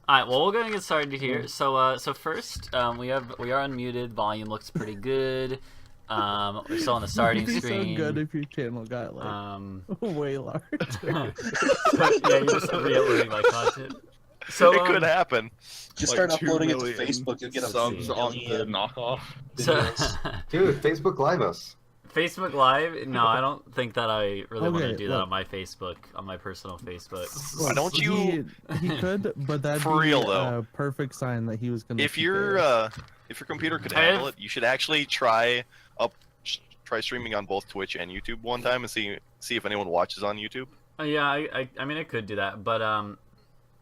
Alright, well we'll go and get started here. So first, we are unmuted. Volume looks pretty good. We're still on the starting It'd be screen. so good if your channel got way larger. Yeah, you're just re-uploading my content. So it could happen. Just Like start uploading it to 2 million Facebook. You'll get a subs on the million knockoff. videos. Dude, Facebook Live us. Facebook Live? No, I don't think that I really want to Okay, do that look. on my Facebook, on my personal Facebook. Why don't you? He could, but that'd For be real, though. a perfect sign that he was gonna. If keep your it. if your computer could I handle have- it, you should actually try streaming on both Twitch and YouTube one time and see if anyone watches on YouTube. Yeah, I mean I could do that, but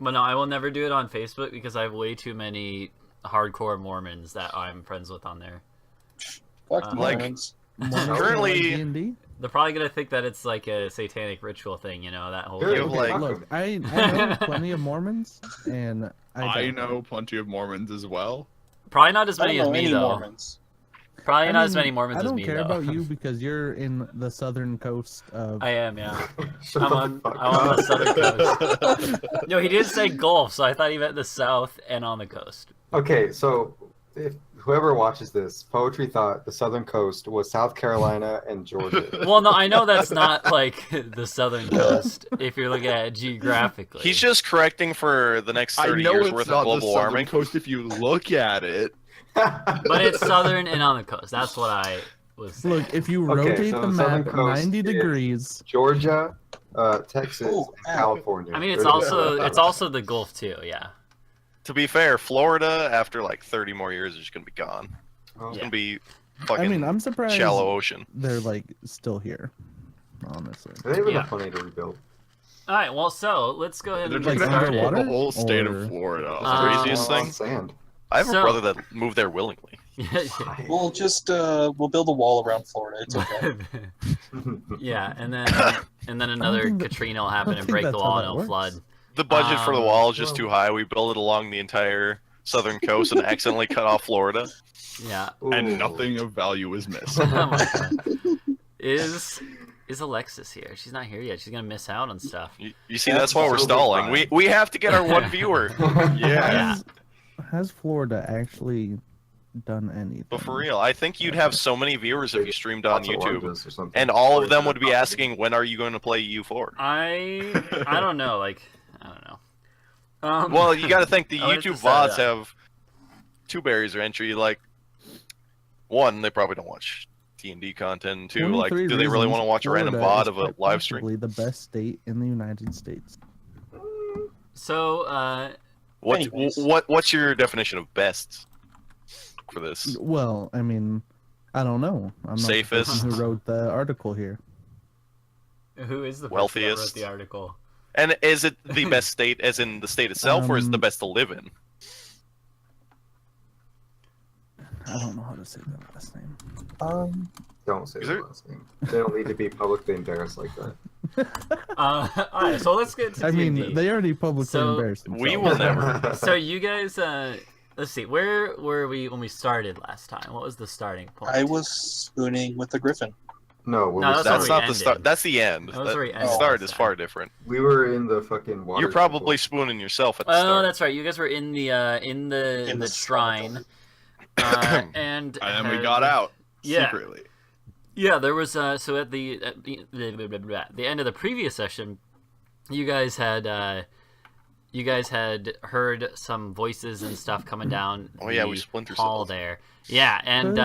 no, I will never do it on Facebook because I have way too many hardcore Mormons that I'm friends with on there. Fuck the Like- Mormons. currently- D&D? They're probably gonna think that it's like a satanic ritual thing, you know, that whole Dude, You thing. have, like- Look, I know plenty of Mormons, and I know plenty of Mormons as well. Probably not as I many don't as know me any though. Mormons. Probably I not as mean, many Mormons I don't as me care though. about you because you're in the southern coast of. I am, yeah. Shut I'm the on fuck the up. southern coast. No, he didn't say Gulf, so I thought he meant the south and on the coast. Okay, so if whoever watches this, Poetry thought the southern coast was South Carolina and Georgia. Well, no, I know that's not like the southern coast if you're looking at it geographically. He's just correcting for the next I 30 know years it's worth not of the global southern warming. coast if you look at it. But it's southern and on the coast. That's what I was saying. Look, if you Okay, rotate so the the southern map coast 90 is- degrees, Georgia, Texas, Ooh, and ow. California. I mean, it's also the Gulf too. Yeah. To be fair, Florida after like 30 more years is just gonna be gone. Oh. It's gonna be fucking I mean, I'm surprised shallow ocean. they're like still here. Honestly, They have Yeah. enough money to rebuild. All right. Well, so let's go ahead They're and like get Like started. underwater? the whole state Or- of Florida. Craziest On thing? Sand. I have So- a brother that moved there willingly. We'll just we'll build a wall around Florida. It's okay. Yeah, and then another think that- Katrina will I happen don't and think break the that's wall how and that it'll works. flood. The budget for the wall is just well- too high. We build it along the entire southern coast and accidentally cut off Florida. Yeah. And Ooh. nothing of value is missed. Oh my God. Is Alexis here? She's not here yet. She's gonna miss out on stuff. You see, that's why we're so stalling. fine. We have to get our one viewer. Yeah. has Florida actually done anything? But for real, I think you'd have so many viewers if you streamed on Lots of YouTube, oranges or something. and all of them would be asking, "When are you going to play EU4?" I don't know. Like I don't know. Well, you got to think the I wanted to YouTube say that. VODs have two barriers of entry. Like, one, they probably don't watch D&D content. And two, 23 like, do they really reasons want to watch a random Florida VOD is of a quite live stream? possibly the best state in the United States. So Anyways. What's your definition of best for this? Well, I mean, I don't know. I'm not the person Safest. who wrote the article here. who is the person that Wealthiest. wrote the article? And is it the best state, as in the state itself, or is it the Um, best to live in? I don't know how to say that last name. Don't say Is the there- last name. They don't need to be publicly embarrassed like that. All right. So let's get to I D&D. mean, they already publicly So, embarrassed themselves. We will never. So you guys, let's see. Where were we when we started last time? What was the starting point? I was spooning with the Griffin. No, when No, we, that's That's where we not the ended. start. That's the end. That was where we The ended start last is far time. different. we were in the fucking water. You're probably spooning yourself at the Oh, start. that's right. You guys were in the In the the shrine, skeleton. and And then we got out Yeah. secretly. Yeah, there was so at the end of the previous session, you guys had heard some voices and stuff coming down. Oh, yeah, the we Splinter hall Celled. there. Yeah, and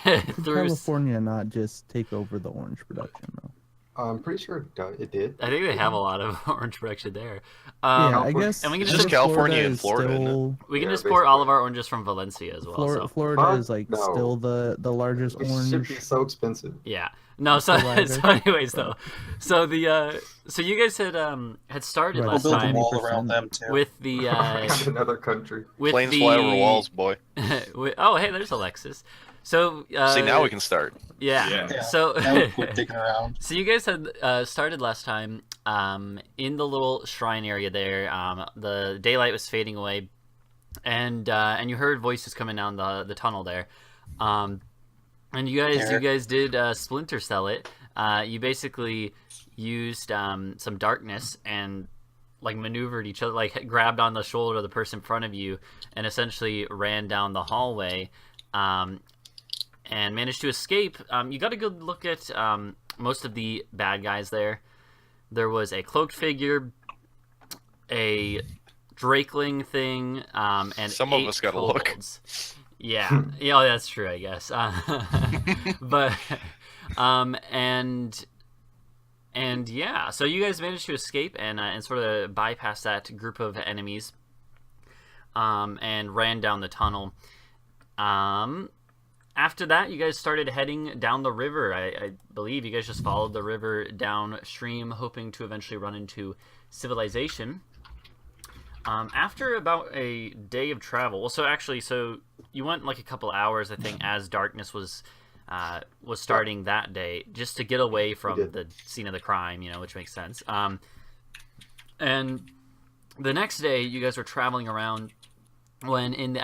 Could through. California not just take over the orange production, though? I'm pretty sure it did. I think they have a lot of orange production there. Yeah, I California- guess. and we can I just guess California and is Florida, isn't it? still- We can Yeah, just port all of basically. our oranges from Valencia as well. So Florida Huh? is like No. still the largest It should orange. be so expensive. yeah, no. So Provider. so anyways though, so the so you guys had started Right. We'll last build a time wall 20%. around them too. with the Another country. with Planes the fly over walls, boy. oh hey, there's Alexis. So See, now we can start. yeah. Yeah. So Now we quit digging around. so you guys had started last time in the little shrine area there. The daylight was fading away, and you heard voices coming down the tunnel there. And you guys did splinter cell it. You basically used some darkness and like maneuvered each other, like grabbed on the shoulder of the person in front of you, and essentially ran down the hallway, and managed to escape. You got a good look at most of the bad guys there. There was a cloaked figure, a Drakeling thing, and Some of us got a look. kobolds. Yeah, yeah, that's true, I guess. But and yeah, so you guys managed to escape and sort of bypass that group of enemies, and ran down the tunnel. After that, you guys started heading down the river. I believe you guys just followed the river downstream, hoping to eventually run into civilization. After about a day of travel, well, so you went like a couple hours, I think, as darkness was starting that day, just to get away from the scene of the crime, which makes sense. And the next day, you guys were traveling around, when in the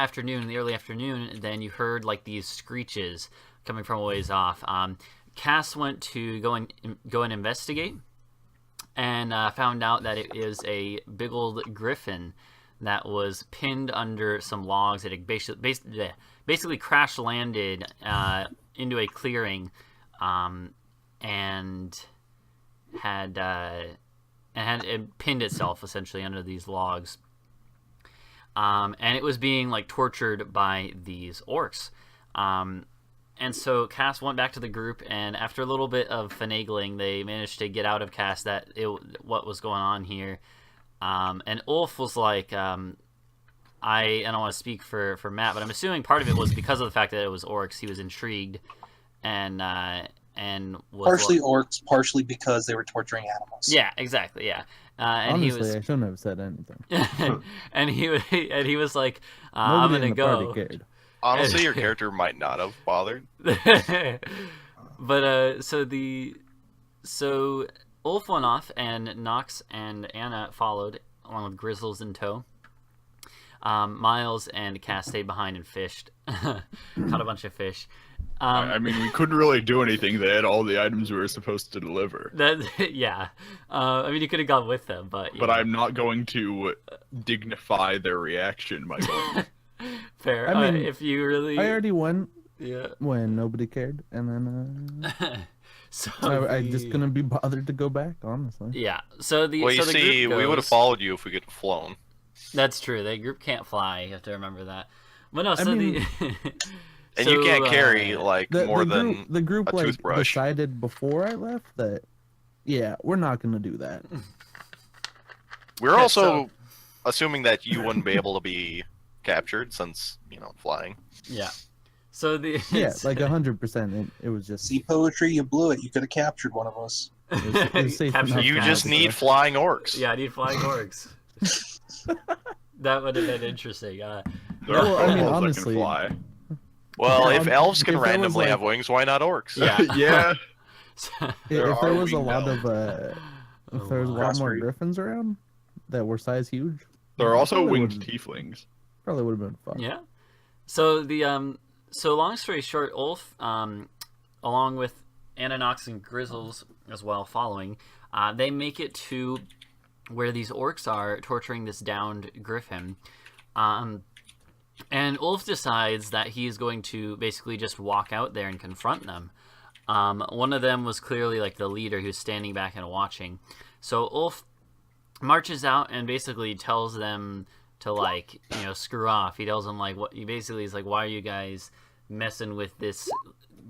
early afternoon, then you heard like these screeches coming from a ways off. Kass went to go and investigate, and found out that it is a big old griffin that was pinned under some logs. It had basically crash landed into a clearing, and had pinned itself essentially under these logs. And it was being like tortured by these orcs. And so Kass went back to the group, and after a little bit of finagling, they managed to get out of Kass what was going on here. And Ulf was like, I don't want to speak for Matt, but I'm assuming part of it was because of the fact that it was orcs. He was intrigued, and was Partially orcs, partially because they were torturing animals. Yeah, exactly. Yeah. And Honestly, I shouldn't have said anything. and he was like, I'm Nobody gonna in the go. party cared. Honestly, your character might not have bothered. But so Ulf went off, and Nox and Anna followed, along with Grizzles in tow. Miles and Kass stayed behind and fished. Caught a bunch of fish. I mean, we couldn't really do anything. They had all the items we were supposed to deliver. Yeah. I mean, you could have gone with them, but... But I'm not going to dignify their reaction by going. Fair. I mean, if you really... I already went Yeah. when nobody cared, and then So I just couldn't be bothered to go back, honestly. Yeah. So the Well, you so the see, group we would have goes- followed you if we could have flown. That's true. The group can't fly. You have to remember that. But no, so mean- And you can't carry, more than the group a like toothbrush. decided before I left that, yeah, we're not gonna do that. We're Yeah, also assuming that you wouldn't be able to be captured since, flying. Yeah. So the Yeah, like 100%. It was just See, poetry, you blew it. You could have captured one of us. it was safe Capture- enough You to just have need it. flying orcs. Yeah, I need flying orcs. That would have been interesting. There are Well, I mean, kobolds that honestly- can fly. Well, Yeah, if elves can if there was, randomly like- have wings, why not orcs? Yeah. Yeah. If are there was a winged lot of if there was a lot more Crossbreed. griffins around that were size huge, There are also Probably winged wouldn't- tieflings. probably would have been fun. Yeah. So so long story short, Ulf, along with Ananox and Grizzles as well, following, they make it to where these orcs are torturing this downed griffin. And Ulf decides that he's going to basically just walk out there and confront them. One of them was clearly like the leader who's standing back and watching. So Ulf marches out and basically tells them to screw off. He tells them he's like, why are you guys messing with this,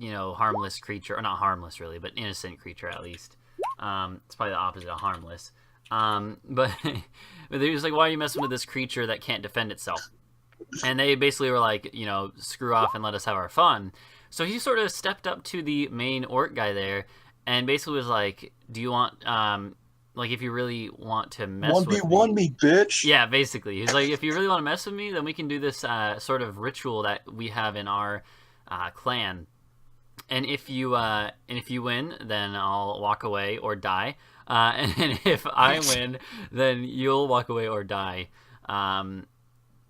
harmless creature, or not harmless really, but innocent creature at least. It's probably the opposite of harmless. But he was like, why are you messing with this creature that can't defend itself? And they basically were like, screw off and let us have our fun. So he sort of stepped up to the main orc guy there and basically was like, do you want, if you really want to mess with me. 1v1 me, bitch. Yeah, basically. He's like, if you really want to mess with me, then we can do this sort of ritual that we have in our clan. And if you win, then I'll walk away or die. And if I win, then you'll walk away or die.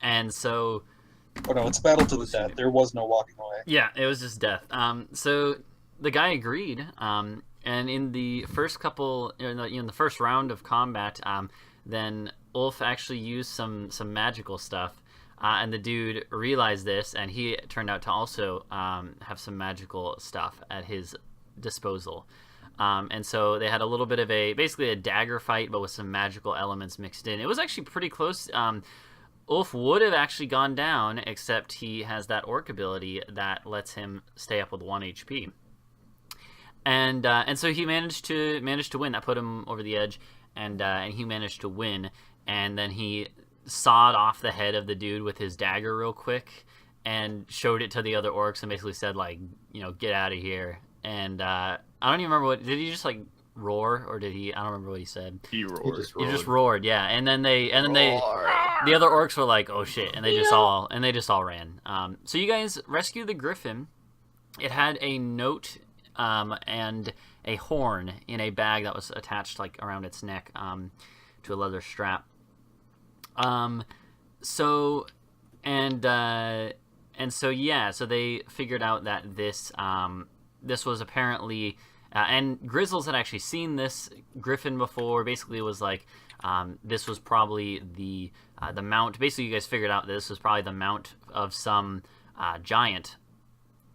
And so... Oh no, it's battle to the death. There was no walking away. Yeah, it was just death. So the guy agreed. And in the first couple, in the first round of combat, then Ulf actually used some magical stuff, and the dude realized this, and he turned out to also have some magical stuff at his disposal. And so they had a little bit of basically a dagger fight, but with some magical elements mixed in. It was actually pretty close. Ulf would have actually gone down, except he has that orc ability that lets him stay up with 1 HP. And so he managed to win. That put him over the edge, and he managed to win. And then he sawed off the head of the dude with his dagger real quick, and showed it to the other orcs, and basically said, like, get out of here. And I don't even remember did he just like roar, or did he? I don't remember what he said. He roared. He just roared, yeah. And then the other orcs were like, "Oh shit!" And they just all ran. So you guys rescued the griffin. It had a note and a horn in a bag that was attached like around its neck to a leather strap. So they figured out that this was apparently, and Grizzles had actually seen this griffin before. Basically, it was like this was probably the mount. Basically, you guys figured out that this was probably the mount of some giant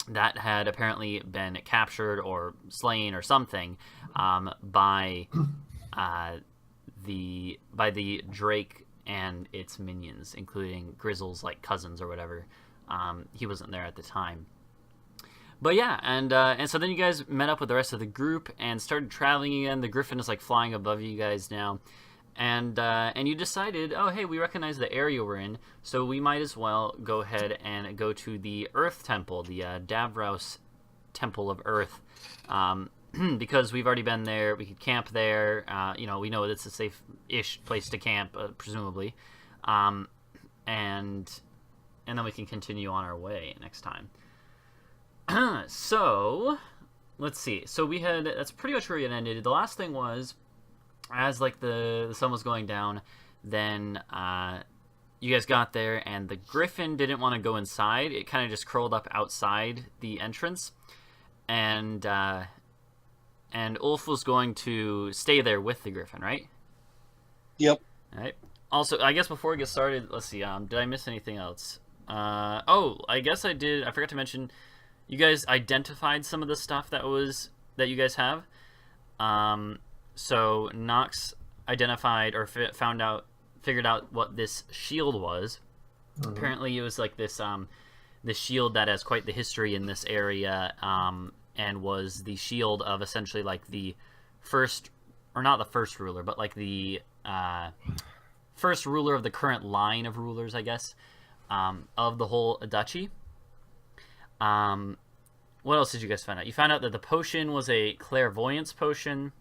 that had apparently been captured or slain or something by the Drake and its minions, including Grizzle's like cousins or whatever. He wasn't there at the time. But yeah, and so then you guys met up with the rest of the group and started traveling again. The griffin is like flying above you guys now, and you decided, oh hey, we recognize the area we're in, so we might as well go ahead and go to the Earth Temple, the Davros Temple of Earth, because we've already been there. We could camp there. We know it's a safe-ish place to camp, presumably, and then we can continue on our way next time. So, let's see. So that's pretty much where it ended. The last thing was, as like the sun was going down, then you guys got there, and the griffin didn't want to go inside. It kind of just curled up outside the entrance, and Ulf was going to stay there with the griffin, right? Yep. All right. Also, I guess before we get started, let's see. Did I miss anything else? I guess I did. I forgot to mention. You guys identified some of the stuff that you guys have. So Nox identified or figured out what this shield was. Mm-hmm. Apparently, it was like this shield that has quite the history in this area, and was the shield of essentially like the first, or not the first ruler, but like the first ruler of the current line of rulers, I guess, of the whole duchy. What else did you guys find out? You found out that the potion was a clairvoyance potion.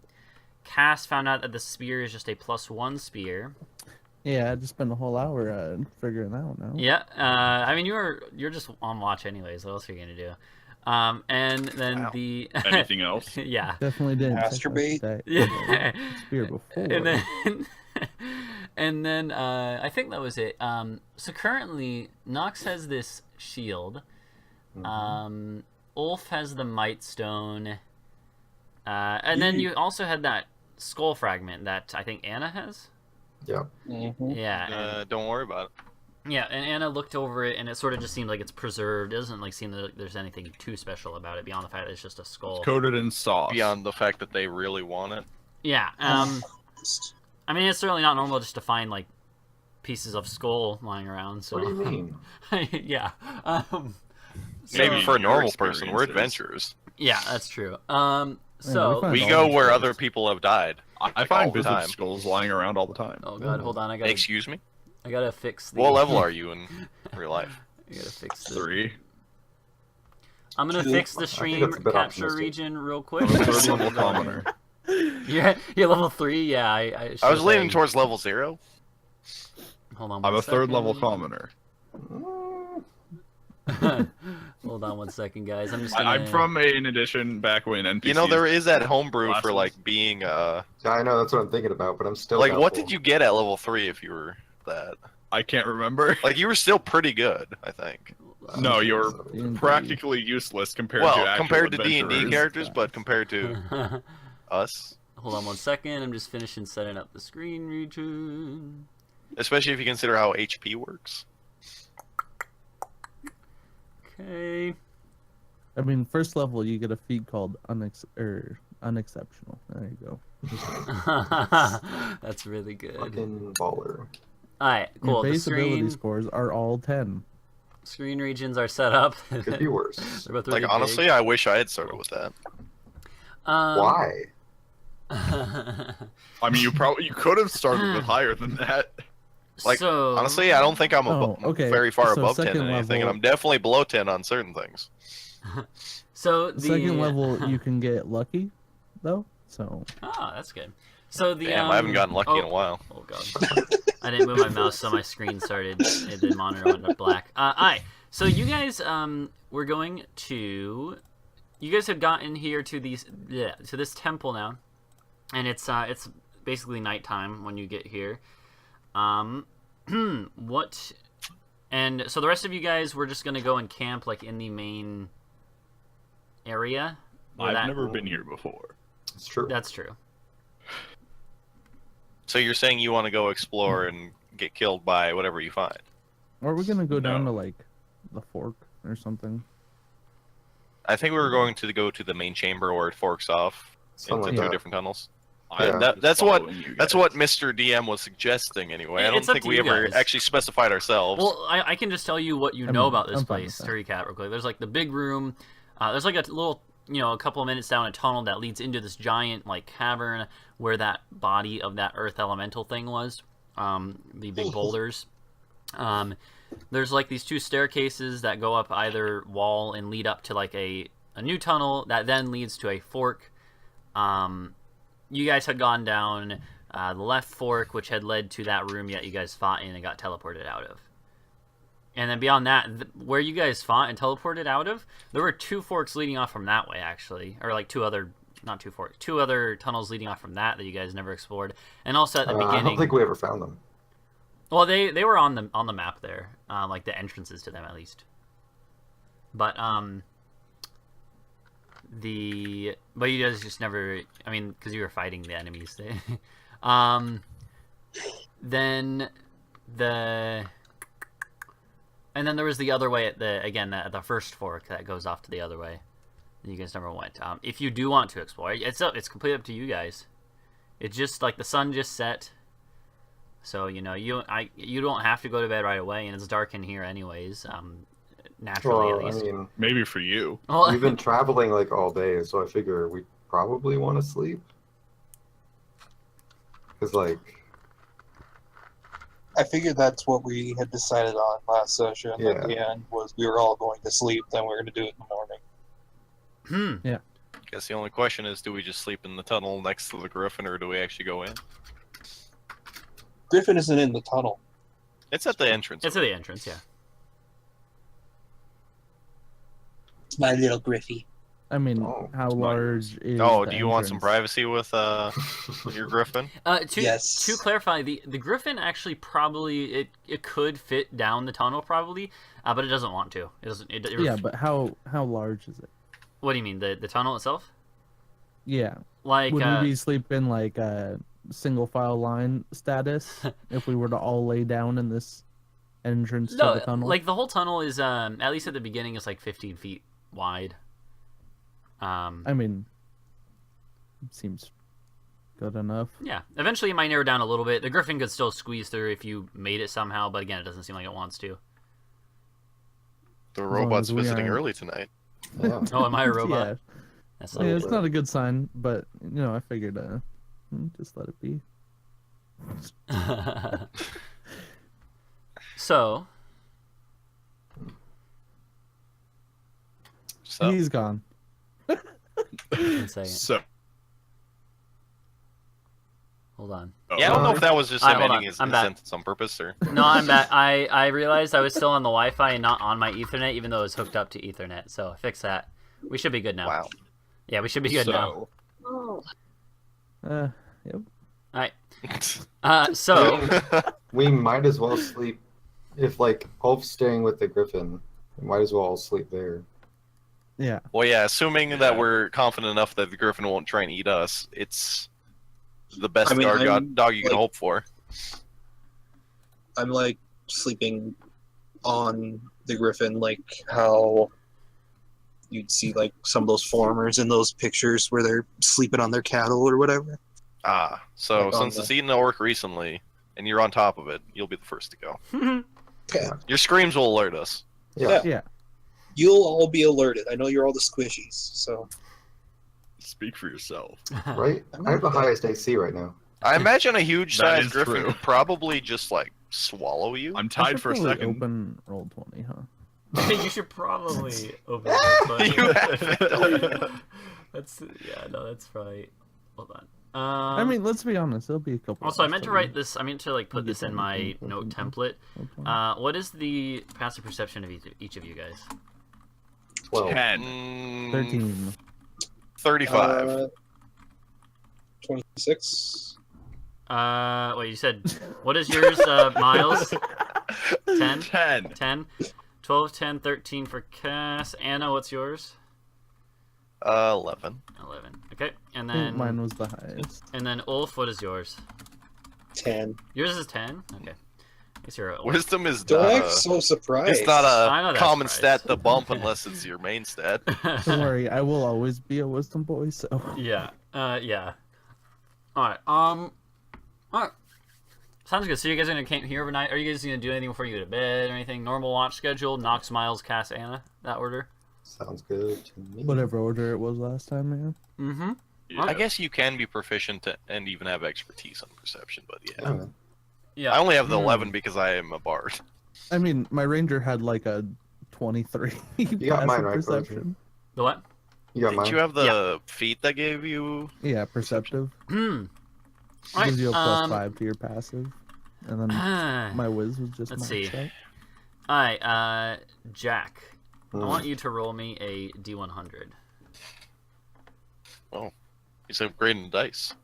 Kass found out that the spear is just a +1 spear. Yeah, I just spent a whole hour figuring that one out. Yeah, I mean you're just on watch anyways. What else are you gonna do? And then anything else? Yeah, definitely didn't masturbate. That spear before. And then I think that was it. So currently Nox has this shield. Mm-hmm. Ulf has the Might Stone. And then you also had that skull fragment that I think Anna has. Yep. Mm-hmm. Yeah. Don't worry about it. Yeah, and Anna looked over it, and it sort of just seemed like it's preserved. It doesn't like seem that there's anything too special about it beyond the fact that it's just a skull. It's coated in sauce. Beyond the fact that they really want it. Yeah. I mean, it's certainly not normal just to find like pieces of skull lying around. So. What do you mean? Yeah. Maybe for a normal person, experiences. we're adventurers. Yeah, that's true. Yeah, We go where other people have died. I find bishop skulls lying around all the time. Oh god, hold on, Excuse me? I gotta fix the... What level are you in real life? I gotta fix the... 3. I'm gonna fix the stream capture region real quick. I'm a 3rd level commoner. You're level 3? Yeah, I was leaning towards level 0. Hold on I'm a 3rd level second. commoner. Hold on one second, guys. I'm from an edition back when NPCs... You know, there is that homebrew for, like, being, Yeah, I know, that's what I'm thinking about, but I'm still like, what doubtful. did you get at level 3 if you were that? I can't remember. Like, you were still pretty good, I think. No, you're D&D. practically useless compared Well, to actual compared to D&D adventurers. characters, but compared to us. Hold on 1 second. I'm just finishing setting up the screen region. Especially if you consider how HP works. Okay. I mean, first level, you get a feat called unexceptional. There you go. That's really good. Fucking baller. Alright, Your cool. The base ability screen, scores are all 10. screen regions are set up. Could be worse. They're both Like really honestly, big. I wish I had started with that. Why? I mean, you could have started with higher than that. Like, so, honestly, I don't think I'm okay. very far So above 10 second in anything, and level- I'm definitely below 10 on certain things. so the Second level, you can get lucky, though. So Ah, that's good. So the Damn, I haven't gotten lucky in a while. Oh god, I didn't move my mouse, so my screen started. The monitor went black. Alright, so you guys, we're going to. You guys have gotten here to to this temple now, and it's basically nighttime when you get here. What? And so the rest of you guys, we're just gonna go and camp like in the main area. I've never been here before. It's true. That's true. So you're saying you want to go explore and get killed by whatever you find? or we're gonna go down No. to like the fork or something. I think we were going to go to the main chamber where it forks off Something into like two that. different tunnels. Yeah. That's what That's Mr. DM was suggesting anyway. I don't It's up think to we you ever guys. actually specified ourselves. Well, I can just tell you what you I know mean, about this I'm fine place with to that. recap real quick. There's like the big room. There's like a little, a couple of minutes down a tunnel that leads into this giant like cavern where that body of that earth elemental thing was. The big boulders. There's like these two staircases that go up either wall and lead up to like a new tunnel that then leads to a fork. You guys had gone down the left fork, which had led to that room that you guys fought in and got teleported out of. And then beyond that, where you guys fought and teleported out of, there were two forks leading off from that way, actually. Or like two other tunnels leading off from that you guys never explored. And also at the beginning... I don't think we ever found them. Well, they were on the map there, like the entrances to them at least. But but you guys just never. I mean, because you were fighting the enemies. Then and then there was the other way at the first fork that goes off to the other way. You guys never went. If you do want to explore, it's completely up to you guys. It's just like the sun just set. So you don't have to go to bed right away, and it's dark in here anyways. Naturally, Well, at least. I mean, Maybe for you. Well, we've been traveling like all day, so I figure we probably want to sleep. Because like, I figured that's what we had decided on last session. Yeah. At the end was we were all going to sleep, then we were going to do it in the morning. Guess the only question is, do we just sleep in the tunnel next to the griffin, or do we actually go in? Griffin isn't in the tunnel. It's at the entrance. it's at the entrance, yeah. It's my little Griffy. I mean, Oh, how large is? Oh, the do you want some entrance? privacy with your griffin? Yes. To clarify, the griffin actually probably it could fit down the tunnel probably, but it doesn't want to. It doesn't. Yeah, but how large is it? What do you mean the tunnel itself? Yeah. Like Would we be sleeping like a single file line status if we were to all lay down in this entrance to the tunnel? like the whole tunnel is at least at the beginning is like 15 feet wide. I mean, seems good enough. Yeah. Eventually, it might narrow down a little bit. The griffin could still squeeze through if you made it somehow, but again, it doesn't seem like it wants to. The long robot's as we visiting aren't- early tonight. yeah. Oh, am I a robot? Yeah. That's Yeah, not it's not a good sign, but I figured just let it be. So, So He's gone. one second. So, Hold on. yeah, I don't know if that was just Alright, him hold ending on. his I'm back. sentence on purpose, or No, I'm back. I realized I was still on the Wi-Fi and not on my Ethernet, even though it was hooked up to Ethernet. So fix that. We should be good now. wow. Yeah, we should be good now. Yep. All right. So We might as well sleep. If like Ulf's staying with the griffin, we might as well all sleep there. Yeah. Well, yeah, assuming that we're confident enough that the griffin won't try and eat us, it's The best I mean, guard I'm, dog you can like- hope for. I'm like sleeping on the griffin, like how you'd see like some of those farmers in those pictures where they're sleeping on their cattle or whatever. Ah, so Like on since it's eaten an orc recently, and you're on top of it, you'll be the first to go. Yeah. Your screams will alert us. Yeah. Yeah. You'll all be alerted. I know you're all the squishies, so Speak for yourself. Right? I have the highest AC right now. I imagine a huge That sized is griffin true. could probably just like swallow you. I'm I tied should for a probably second. Open roll 20, huh? You should probably open You have it. That's that's probably. Hold on. I mean, let's be honest. There'll be a couple. Also, I hours meant to till write we- this. I meant to like put this in my note template. roll 20. What is the passive perception of each of you guys? 12. 10. 13. 35. 26. Wait, you said what is yours, Miles? 10? 10. 10? 12, 10, 13 for Kass. Anna, what's yours? 11. 11. Okay, and I think then mine was the highest. and then Ulf, what is yours? 10. Yours is 10. Okay, I guess you're a Ulf. Wisdom is Don't not act so surprised. it's not I know a that's common surprised. stat to bump unless it's your main stat. Don't worry, I will always be a wisdom boy. So Yeah. Yeah. All right. Sounds good. So you guys are gonna camp here overnight? Are you guys gonna do anything before you go to bed or anything? Normal watch schedule? Knox, Miles, Cass, Anna. That order. Sounds good to me. whatever order it was last time, man. Mm-hmm. Yeah. I guess you can be proficient and even have expertise on perception, but yeah. Yeah, man. Yeah. I only have the Hmm. 11 because I am a bard. I mean, my ranger had like a 23. You got mine passive right, perception. The what? You got Did mine. you have the feat that gave you? Yeah, perceptive. Hmm. Gives you a Alright, +5 to your passive, and then Alright, my whiz was just Let's maxed see. out. Jack. I Hmm. want you to roll me a D100. He's upgrading the dice.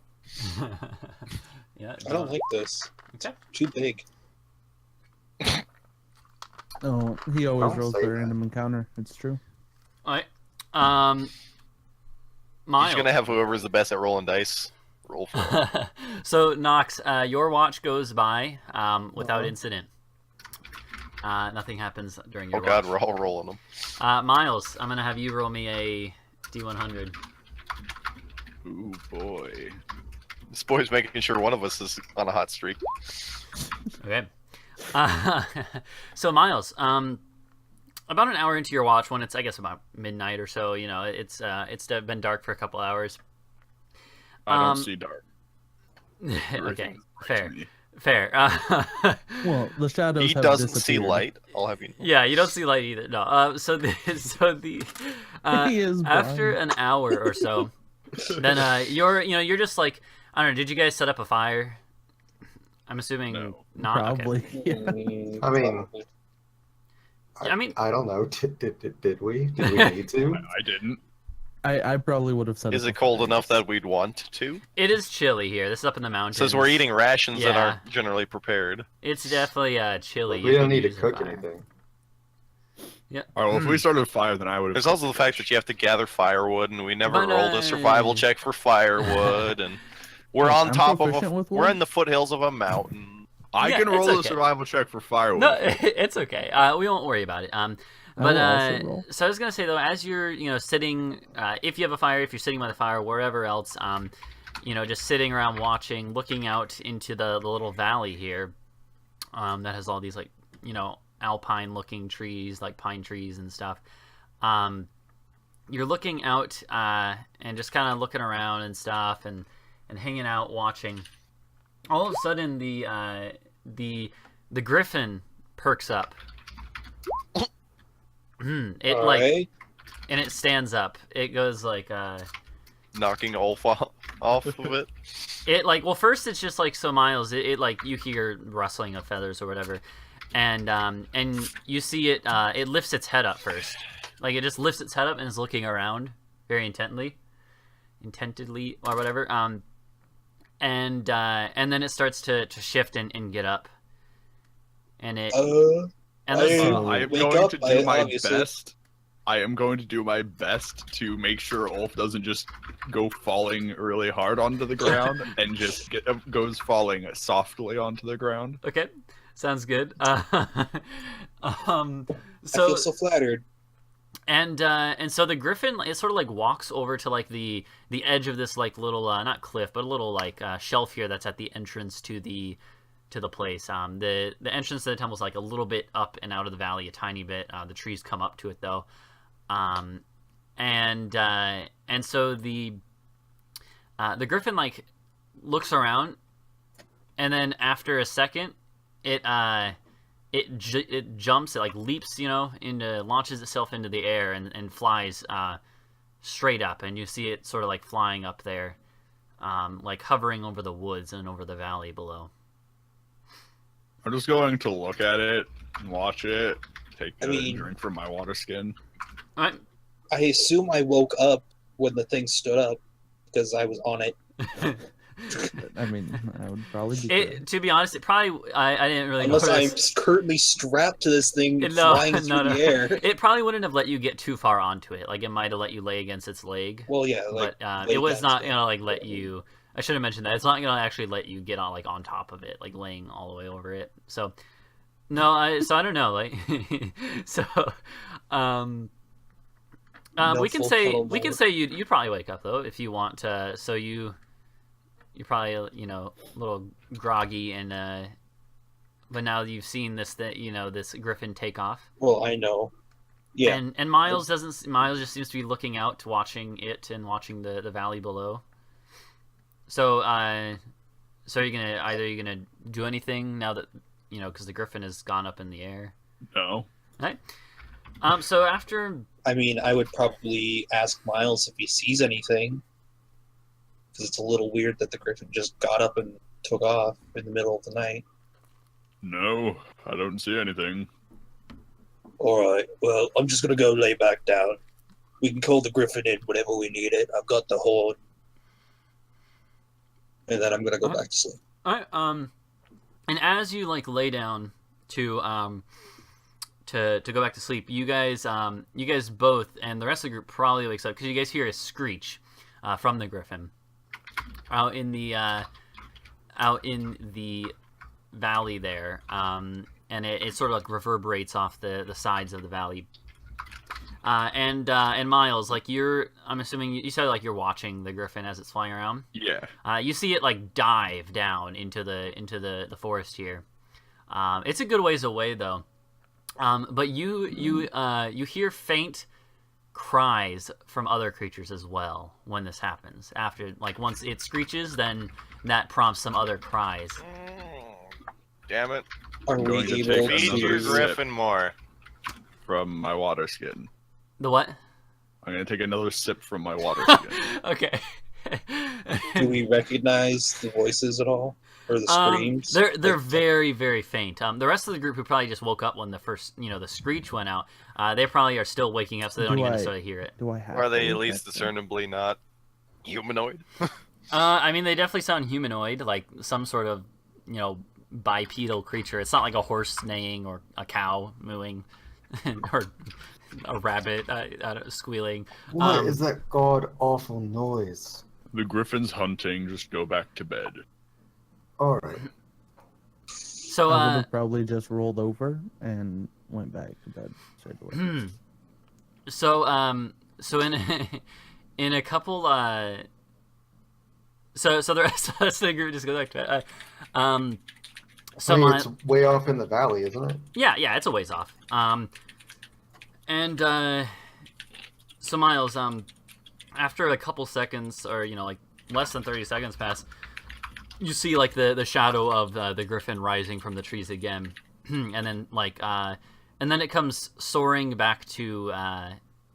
Yeah. I don't like this. Okay. Too big. Oh, he always Don't rolls say the that. random encounter. It's true. All right. Miles. He's gonna have whoever's the best at rolling dice roll for him. So Knox, your watch goes by without Uh-huh. incident. Nothing happens during your Oh god, watch. we're all rolling them. Miles, I'm gonna have you roll me a D100. Ooh, boy. This boy's making sure one of us is on a hot streak. Okay. So Miles, about an hour into your watch, when it's I guess about midnight or so, you know, it's been dark for a couple hours. I Um, don't see dark. Okay, Everything's bright to fair, me. fair. Well, the shadows He have doesn't see disappeared. light. I'll have you know. Yeah, you don't see light either. No. So the He is after blind. an hour or so, then you're just like I don't know. Did you guys set up a fire? I'm assuming No. not. Okay. Probably. Yeah. I mean, I mean- I don't know. Did we? Did we need to? I didn't. I probably would have said. Is it cold enough that we'd want to? It is chilly here. This is up in the mountains. Since we're eating rations that Yeah. aren't generally prepared. It's definitely chilly. We You don't could need to use a cook fire. anything. All right, well, if we started a fire, then I would have. There's also the fact that you have to gather firewood, and we never But, rolled a survival check for firewood, and we're Yes, on I'm top of proficient with we're wood. in the foothills of a mountain. I Yeah, can it's roll a okay. survival check for firewood. No, it's okay. We won't worry about it. But will also roll. so I was gonna say though, as you're sitting, if you have a fire, if you're sitting by the fire, wherever else, just sitting around watching, looking out into the little valley here, that has all these like alpine-looking trees, like pine trees and stuff. You're looking out and just kind of looking around and stuff, and hanging out, watching. All of a sudden, the griffin perks up. It All like right. and it stands up. It goes like Knocking Ulf off of it. it like well first it's just like so Miles it like you hear rustling of feathers or whatever, and you see it it lifts its head up first, like it just lifts its head up and is looking around very intently or whatever, and then it starts to shift and get up, and it and I- then So- I am Wake going up, to do my obviously. best I am going to do my best to make sure Ulf doesn't just go falling really hard onto the ground and just goes falling softly onto the ground. Okay, sounds good. I feel so flattered. And so the griffin, it sort of like walks over to like the edge of this like little not cliff but a little like shelf here that's at the entrance to the place. The entrance to the temple is like a little bit up and out of the valley, a tiny bit. The trees come up to it though. And so the griffin like looks around, and then after a second, it jumps, it like leaps, launches itself into the air and flies straight up, and you see it sort of like flying up there, like hovering over the woods and over the valley below. I'm just going to look at it and watch it, take a drink from my water skin. All right. I assume I woke up when the thing stood up because I was on it. I mean, I would probably be. To be honest, it probably I didn't really unless notice. I'm currently strapped to this thing flying through the air. It probably wouldn't have let you get too far onto it. Like it might have let you lay against its leg. Well, yeah, but it was not gonna like let you. I should have mentioned that it's not gonna actually let you get on like on top of it, like laying all the way over it. So no, I don't know. Like so, we can say you'd probably wake up though if you want to. So you're probably a little groggy and but now you've seen this this griffin take off. Well, I know. Yeah. And Miles just seems to be looking out, watching it and watching the valley below. So so are you gonna do anything now that because the griffin has gone up in the air? No. All right. So after. I mean, I would probably ask Miles if he sees anything, because it's a little weird that the griffin just got up and took off in the middle of the night. No, I don't see anything. All right. Well, I'm just gonna go lay back down. We can call the griffin in whenever we need it. I've got the horn. And then I'm gonna go back to sleep. All right. And as you like lay down to go back to sleep, you guys both and the rest of the group probably wakes up because you guys hear a screech from the griffin out in the valley there, and it sort of like reverberates off the sides of the valley. And Miles, like I'm assuming you said like you're watching the griffin as it's flying around. Yeah. You see it like dive down into the forest here. It's a good ways away though. But you hear faint cries from other creatures as well when this happens. After like once it screeches, then that prompts some other cries. Damn it! Are we going to able take Feed to your sip. griffin more. From my water skin. The what? I'm going to take another sip from my water skin. Okay. Do we recognize the voices at all, or the screams? They're very, very faint. The rest of the group who probably just woke up when the first the screech went out, they probably are still waking up, so they don't even necessarily hear it. Do I have? Are they at least discernibly not humanoid? I mean, they definitely sound humanoid, like some sort of bipedal creature. It's not like a horse neighing or a cow mooing or a rabbit squealing. What is that god awful noise? The griffin's hunting. Just go back to bed. All right. So I would have probably just rolled over and went back to bed straight away. So in a couple so the rest of the group just goes back to bed. So it's way off in the valley, isn't it? Yeah, it's a ways off. So Miles, after a couple seconds, or like less than 30 seconds pass, you see like the shadow of the griffin rising from the trees again, and then it comes soaring back to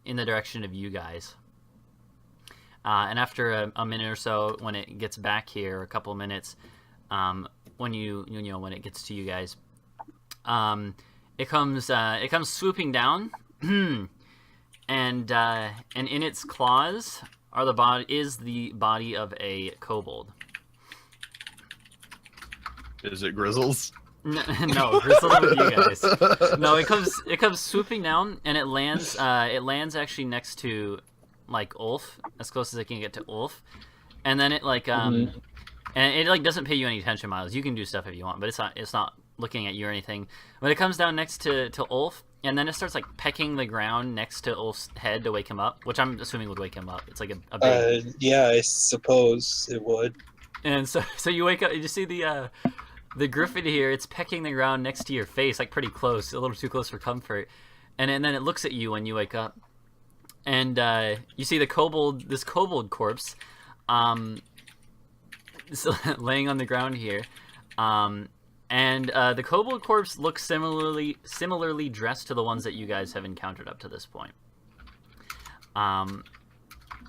in the direction of you guys. And after a minute or so, when it gets back here, a couple of minutes, when when it gets to you guys, it comes swooping down, and in its claws is the body of a kobold. Is it Grizzles? No, Grizzled with you guys. No, it comes swooping down, and it lands actually next to like Ulf, as close as it can get to Ulf, and then it like and it like doesn't pay you any attention, Miles. You can do stuff if you want, but it's not looking at you or anything. When it comes down next to Ulf, and then it starts like pecking the ground next to Ulf's head to wake him up, which I'm assuming would wake him up. It's like a big... yeah, I suppose it would. And so you wake up, you see the griffin here. It's pecking the ground next to your face, like pretty close, a little too close for comfort. And then it looks at you when you wake up, and you see this kobold corpse, laying on the ground here. And the kobold corpse looks similarly dressed to the ones that you guys have encountered up to this point.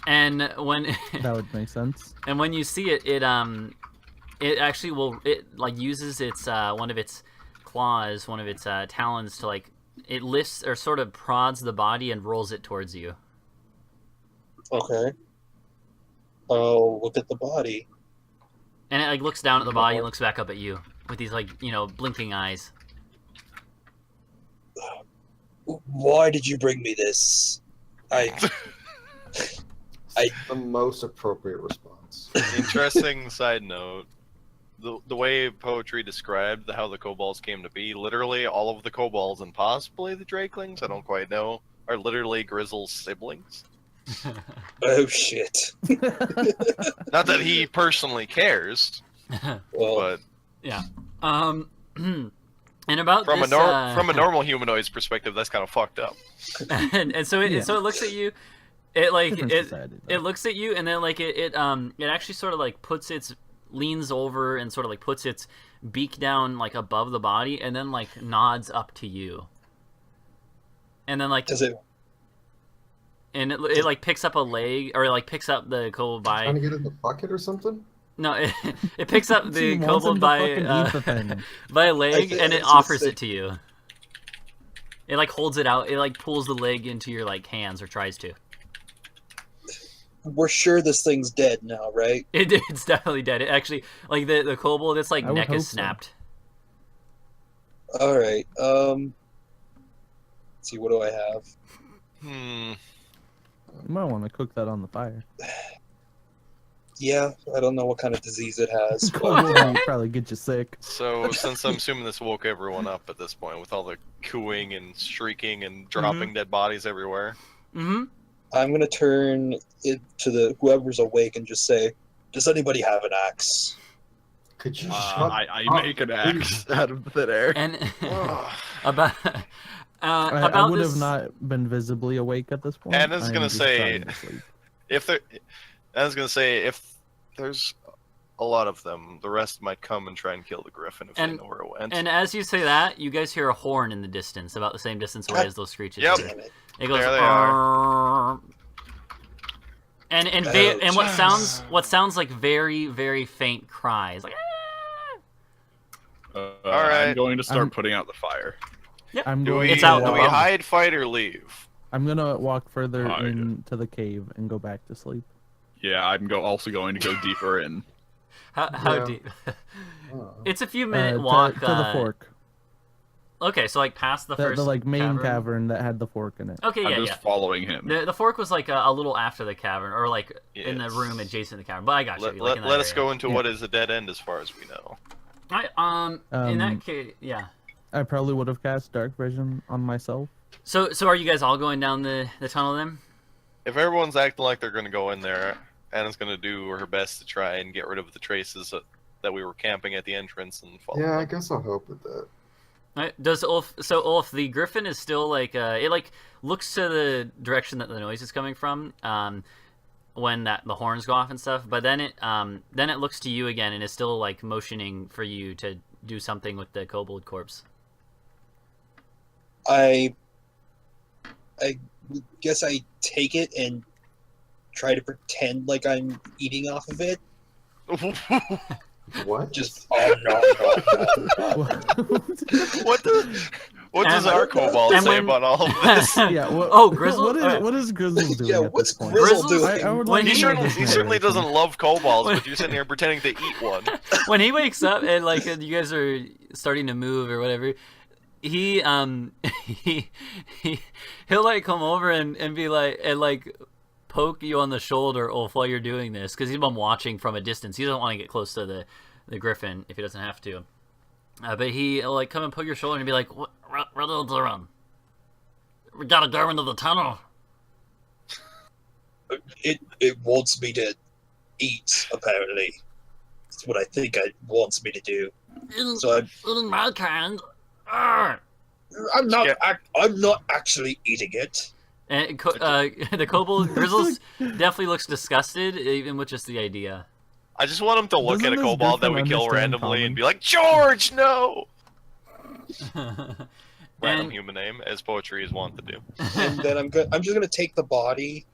And when That would make sense. and when you see it, it actually uses its one of its claws, one of its talons to like it lifts or sort of prods the body and rolls it towards you. Okay. Oh, look at the body. And it like looks down at the body and looks back up at you with these like blinking eyes. Why did you bring me this? The most appropriate response. Interesting side note. The way poetry described how the kobolds came to be, literally all of the kobolds and possibly the drakelings, I don't quite know, are literally Grizzle's siblings. Oh shit. Not that he personally cares, Well, but Yeah. And about from this, from a normal humanoid's perspective, that's kind of fucked up. and so it looks at you. It like Different society, though. it looks at you, and then like it actually sort of like leans over and sort of like puts its beak down like above the body, and then like nods up to you. And then like does it? and it like picks up a leg, or like picks up the kobold Trying to by get in the bucket or something? no it picks up He the wants him kobold to by fucking eat the thing. by a leg, and it I was offers gonna it to you. It like holds it out. It like pulls the leg into your like hands, or tries to. We're sure this thing's dead now, right? It's definitely dead. It actually, like the kobold, its like I would neck hope is so. snapped. All right. Let's see, what do I have? Hmm. You might want to cook that on the fire. Yeah, I don't know what kind of disease it has. but, Kobold would probably get you sick. So, since I'm assuming this woke everyone up at this point with all the cooing and shrieking and dropping dead bodies everywhere, Mm-hmm. I'm gonna turn it to the whoever's awake and just say, "Does anybody have an axe?" Could you shut I up, make an please? axe out of thin air. And Ugh. about I about would this, have not been visibly awake at this point. And I was I am gonna just say- trying to sleep. if there's a lot of them, the rest might come and try and kill the griffin if And- they know where it went. And as you say that, you guys hear a horn in the distance, about the same distance away as those screeches. Yep. did. Damn it. It goes. There they are. "Arrrr." And Oh, and what sounds like very very faint cries, like. "Ah." Alright. I'm going to start I'm- putting out the fire. I'm do going we, It's out in do the we room. hide, fight, or leave? I'm gonna walk further Hide. into the cave and go back to sleep. Yeah, I'm also going to go deeper in. How Yeah. deep? Oh. It's a few minute To- walk. to the fork. Okay, so like past the The first like main cavern. cavern that had the fork in it. Okay, I'm yeah, just yeah. following him. The fork was like a little after the cavern, or like in the Yes. room adjacent to the cavern. But I got you. Let, like in that let us area. go into Yeah. what is a dead end as far as we know. Right, in that case, yeah. I probably would have cast dark vision on myself. So are you guys all going down the tunnel then? If everyone's acting like they're going to go in there, Anna's going to do her best to try and get rid of the traces that we were camping at the entrance and follow Yeah, I them. guess I'll help with that. Right, does Ulf? So Ulf, the griffin is still like it like looks to the direction that the noise is coming from. When the horns go off and stuff, but then it looks to you again and is still like motioning for you to do something with the kobold corpse. I guess I take it and try to pretend like I'm eating off of it. What? Just oh no. What the? What does And- our kobold and say when- about all of this? Yeah. What, Oh, Grizzle? What is Grizzle doing? Yeah, at what's this point? Grizzle Grizzle's- doing? I would When like He to he- know this certainly narration. doesn't love kobolds, but you're sitting here pretending to eat one. When he wakes up and like you guys are starting to move or whatever, he he'll like come over and be like and like poke you on the shoulder, Ulf, while you're doing this, because he's been watching from a distance. He doesn't want to get close to the griffin if he doesn't have to. But he'll like come and poke your shoulder and be like, "What are you doing? We gotta go into the tunnel." It wants me to eat, apparently. That's what I think it wants me to do. So In my kind. Arr! I'm not. Yeah. I'm not actually eating it. And the kobold Grizzles definitely looks disgusted, even with just the idea. I just want him to look Doesn't at a this kobold that we griffin kill understand randomly common? and be like, George, no! Random And- human name, as poetry is wont to do. And then I'm just gonna take the body,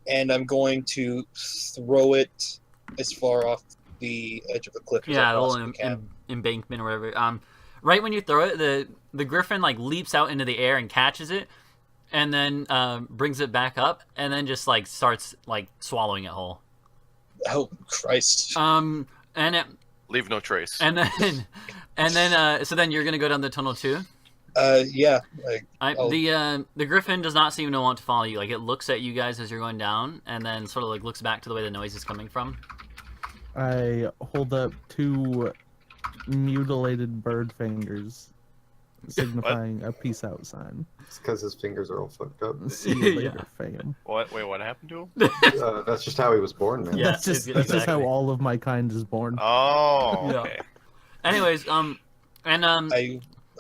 and I'm going to throw it as far off the edge of the cliff as Yeah, I the little possibly can. embankment or whatever. Right when you throw it, the griffin like leaps out into the air and catches it, and then brings it back up, and then just like starts like swallowing it whole. Oh Christ! And it, Leave no trace. and then so then you're gonna go down the tunnel too. Yeah. Oh. The griffin does not seem to want to follow you. Like it looks at you guys as you're going down, and then sort of like looks back to the way the noise is coming from. I hold up 2 mutilated bird fingers, signifying a peace out sign. It's because his fingers are all fucked up. See you later, fam. What? Wait, what happened to him? That's just how he was born, man. Yeah. that's just exactly. how all of my kind is born. Oh, Yeah. okay. Anyways, I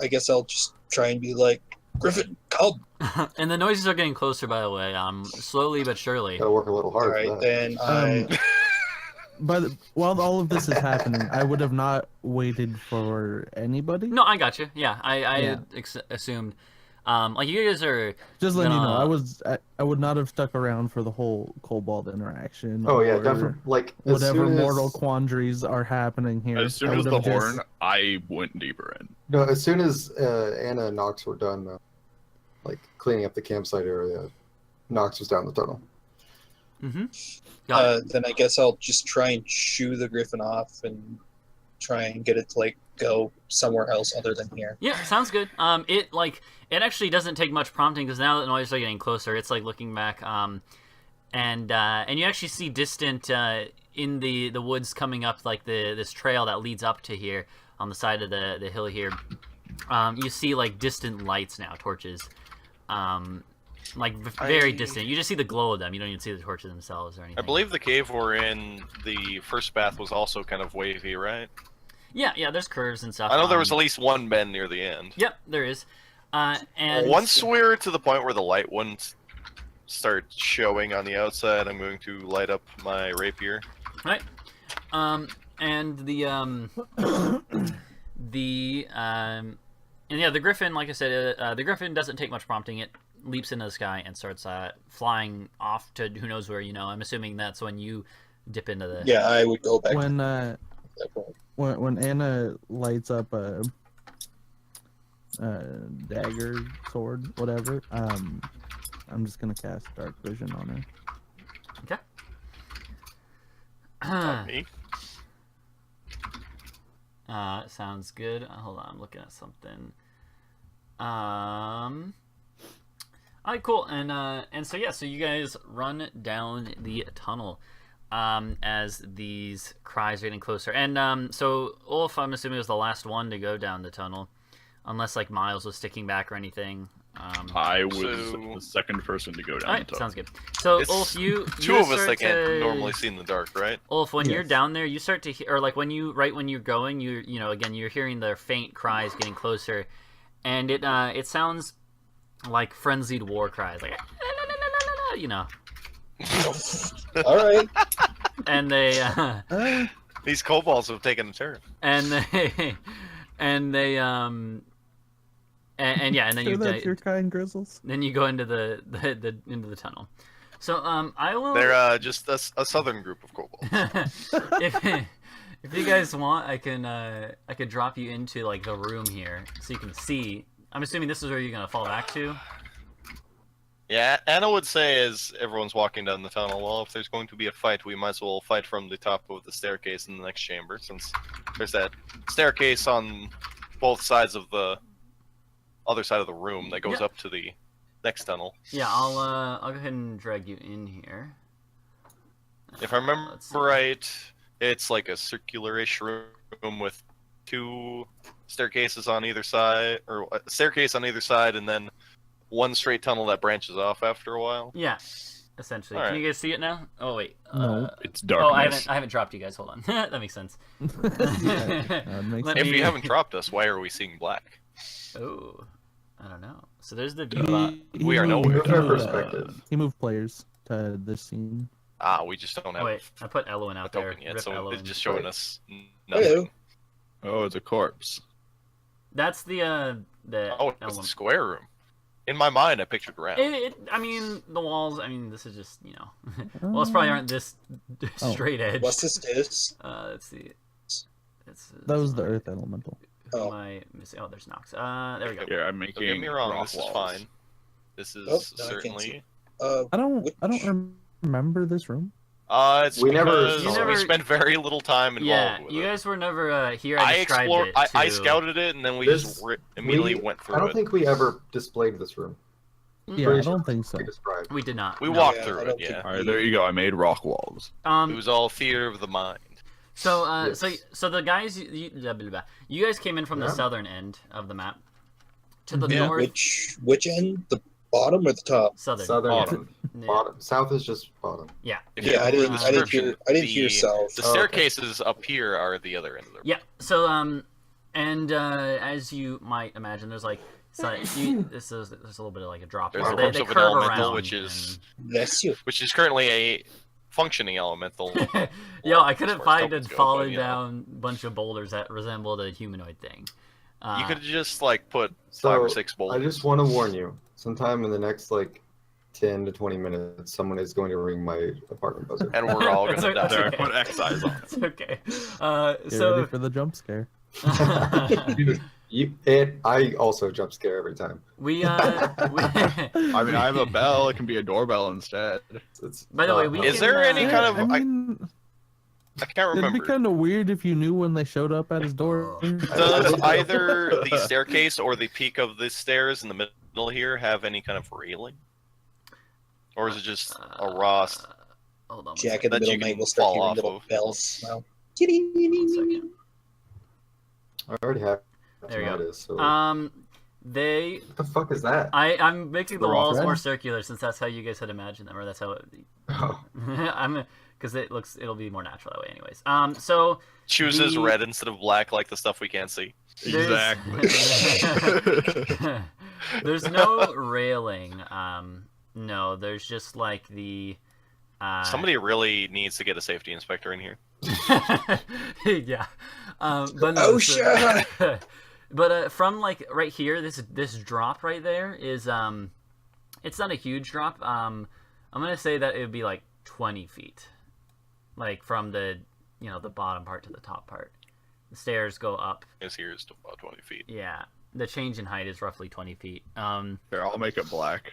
guess I'll just try and be like, Griffin, come. and the noises are getting closer, by the way. Slowly but surely. Gotta work a little All hard right, for that. then I. But while all of this is happening, I would have not waited for anybody. No, I got you. Yeah, I Yeah. assumed. Like you guys are. Just letting you know, gonna- I would not have stuck around for the whole kobold interaction. Oh yeah, or definitely. Like as Whatever soon mortal as, quandaries are happening here. As soon I as would the have just- horn, I went deeper in. no, as soon as Anna and Nox were done, like cleaning up the campsite area, Nox was down the tunnel. Mm-hmm. Got it. Then I guess I'll just try and shoo the griffin off and try and get it to like go somewhere else other than here. Yeah, sounds good. It actually doesn't take much prompting because now that the noises are getting closer, it's like looking back. And you actually see distant in the woods coming up like this trail that leads up to here on the side of the hill here. You see like distant lights now, torches. Very distant. You just see the glow of them. You don't even see the torches themselves or anything. I believe the cave we're in, the first bath was also kind of wavy, right? Yeah. There's curves and stuff. I know there was at least one bend near the end. Yep, there is. And Once we're to the point where the light wouldn't start showing on the outside, I'm going to light up my rapier. Right. And the griffin, like I said, the griffin doesn't take much prompting. It leaps into the sky and starts flying off to who knows where. I'm assuming that's when you dip into the. Yeah, I would go back. When to that point. when Anna lights up a dagger, sword, whatever, I'm just gonna cast dark vision on her. Okay. Me? Sounds good. Hold on, I'm looking at something. Alright, cool. And so you guys run down the tunnel as these cries are getting closer. And so Ulf, I'm assuming, was the last one to go down the tunnel, unless like Miles was sticking back or anything. I was So- the second person to go down Alright, the tunnel. sounds good. So It's Ulf, you Two of us start that can't to- normally see in the dark, right? Ulf, when you're Yes. down there, you start to hear, or like when you're going, again, you're hearing the faint cries getting closer, and it sounds like frenzied war cries, like All right. and they These kobolds have taken a turn. and they and then Sure you that's your kind, Grizzles. then you go into the into the tunnel. So I will. They're just a southern group of kobolds. if you guys want, I could drop you into like the room here so you can see I'm assuming this is where you're gonna fall back to. Yeah, Anna would say as everyone's walking down the tunnel, well, if there's going to be a fight, we might as well fight from the top of the staircase in the next chamber, since there's that staircase on both sides of the other side of the room that goes up to the next tunnel. Yeah, I'll go ahead and drag you in here. If I remember right, it's like a circular-ish room with 2 staircases on either side, or a staircase on either side, and then one straight tunnel that branches off after a while. Yeah, essentially. All Can right. you guys see it now? Oh wait. No. It's darkness. I haven't dropped you guys. Hold on. That makes sense. That makes Let If me- you haven't dropped us, why are we seeing black? Oh, I don't know. So there's the view. We are nowhere. From her perspective. He moved players to this scene. We just don't have Wait, I put Elwin a out there. token yet, Rip so Elwin. it's just showing us Hello. nothing. Oh, it's a corpse. That's the Oh, it's Elwin. the square room. In my mind, I pictured round. I mean, the walls. I mean, this is just walls probably aren't this straight edge. What's this? Let's see. That was the earth elemental. Who am I missing? Oh, there's Nox. There we go. Here, I'm Don't making get me wrong, rock this is walls. fine. This is Oh, no, I can't certainly. see. I don't remember this room. It's We never because saw we it. spent very little time involved Yeah, with you it. guys were never here. I described explored. it. I to- scouted it, and then we This- just immediately went through I don't it. think we ever displayed this room. Yeah, Pretty I sure don't think so. We described. We did not. We no. walked Yeah, through I it. don't Yeah, think- All right, there you go. I made rock walls. it was all theater of the mind. So, Yes. so the guys, blah, blah, blah. You guys came in from the Yeah. southern end of the map. To the Yeah. north, Which end? The bottom or the top? southern. Southern Bottom. Yeah. bottom. South is just bottom. If Yeah, you I look didn't. at the I didn't hear. description, I didn't hear south. The Oh, okay. staircases up here are the other end of the room. Yeah. So, and as you might imagine, there's like, there's a little bit of like a drop. There's here. a They corpse of an curve elemental, around which is Bless you. currently a functioning elemental. and- Yo, I couldn't as far as find tokens it go, falling but, you know. down a bunch of boulders that resembled a humanoid thing. You could just like put So 5 or 6 I boulders. just want to warn you. Sometime in the next 10 to 20 minutes, someone is going to ring my apartment buzzer. And we're all That's gonna okay. die. There, I okay. put X-eyes on it. It's okay. Get So ready for the jump scare. I also jump scare every time. we I mean, I have a bell. It can be a doorbell instead. It's, By the way, we Is can, there any kind of? I I mean, can't it'd be remember. kind of weird if you knew when they showed up at his door. Does either the staircase or the peak of the stairs in the middle here have any kind of railing? Or is it just a raw? Hold on. Jack in the That you middle night can will start fall hearing off little of. bells. Now. Second. I already have There we go. tinnitus, so They. what the fuck is that? I'm making the They're all walls red? more circular since that's how you guys had imagined them, or that's how it. Oh, I'm because it'll be more natural that way, anyways. So Chooses The- red instead of black, like the stuff we can't see. Exactly. there's no railing. No, there's just like the. Somebody really needs to get a safety inspector in here. Yeah. But no, Oh, shut but from like right here, this drop right there is it's not a huge drop. I'm gonna say that it would be like 20 feet, like from the the bottom part to the top part. The stairs go up. Is here is about 20 feet. Yeah, the change in height is roughly 20 feet. Here, I'll make it black.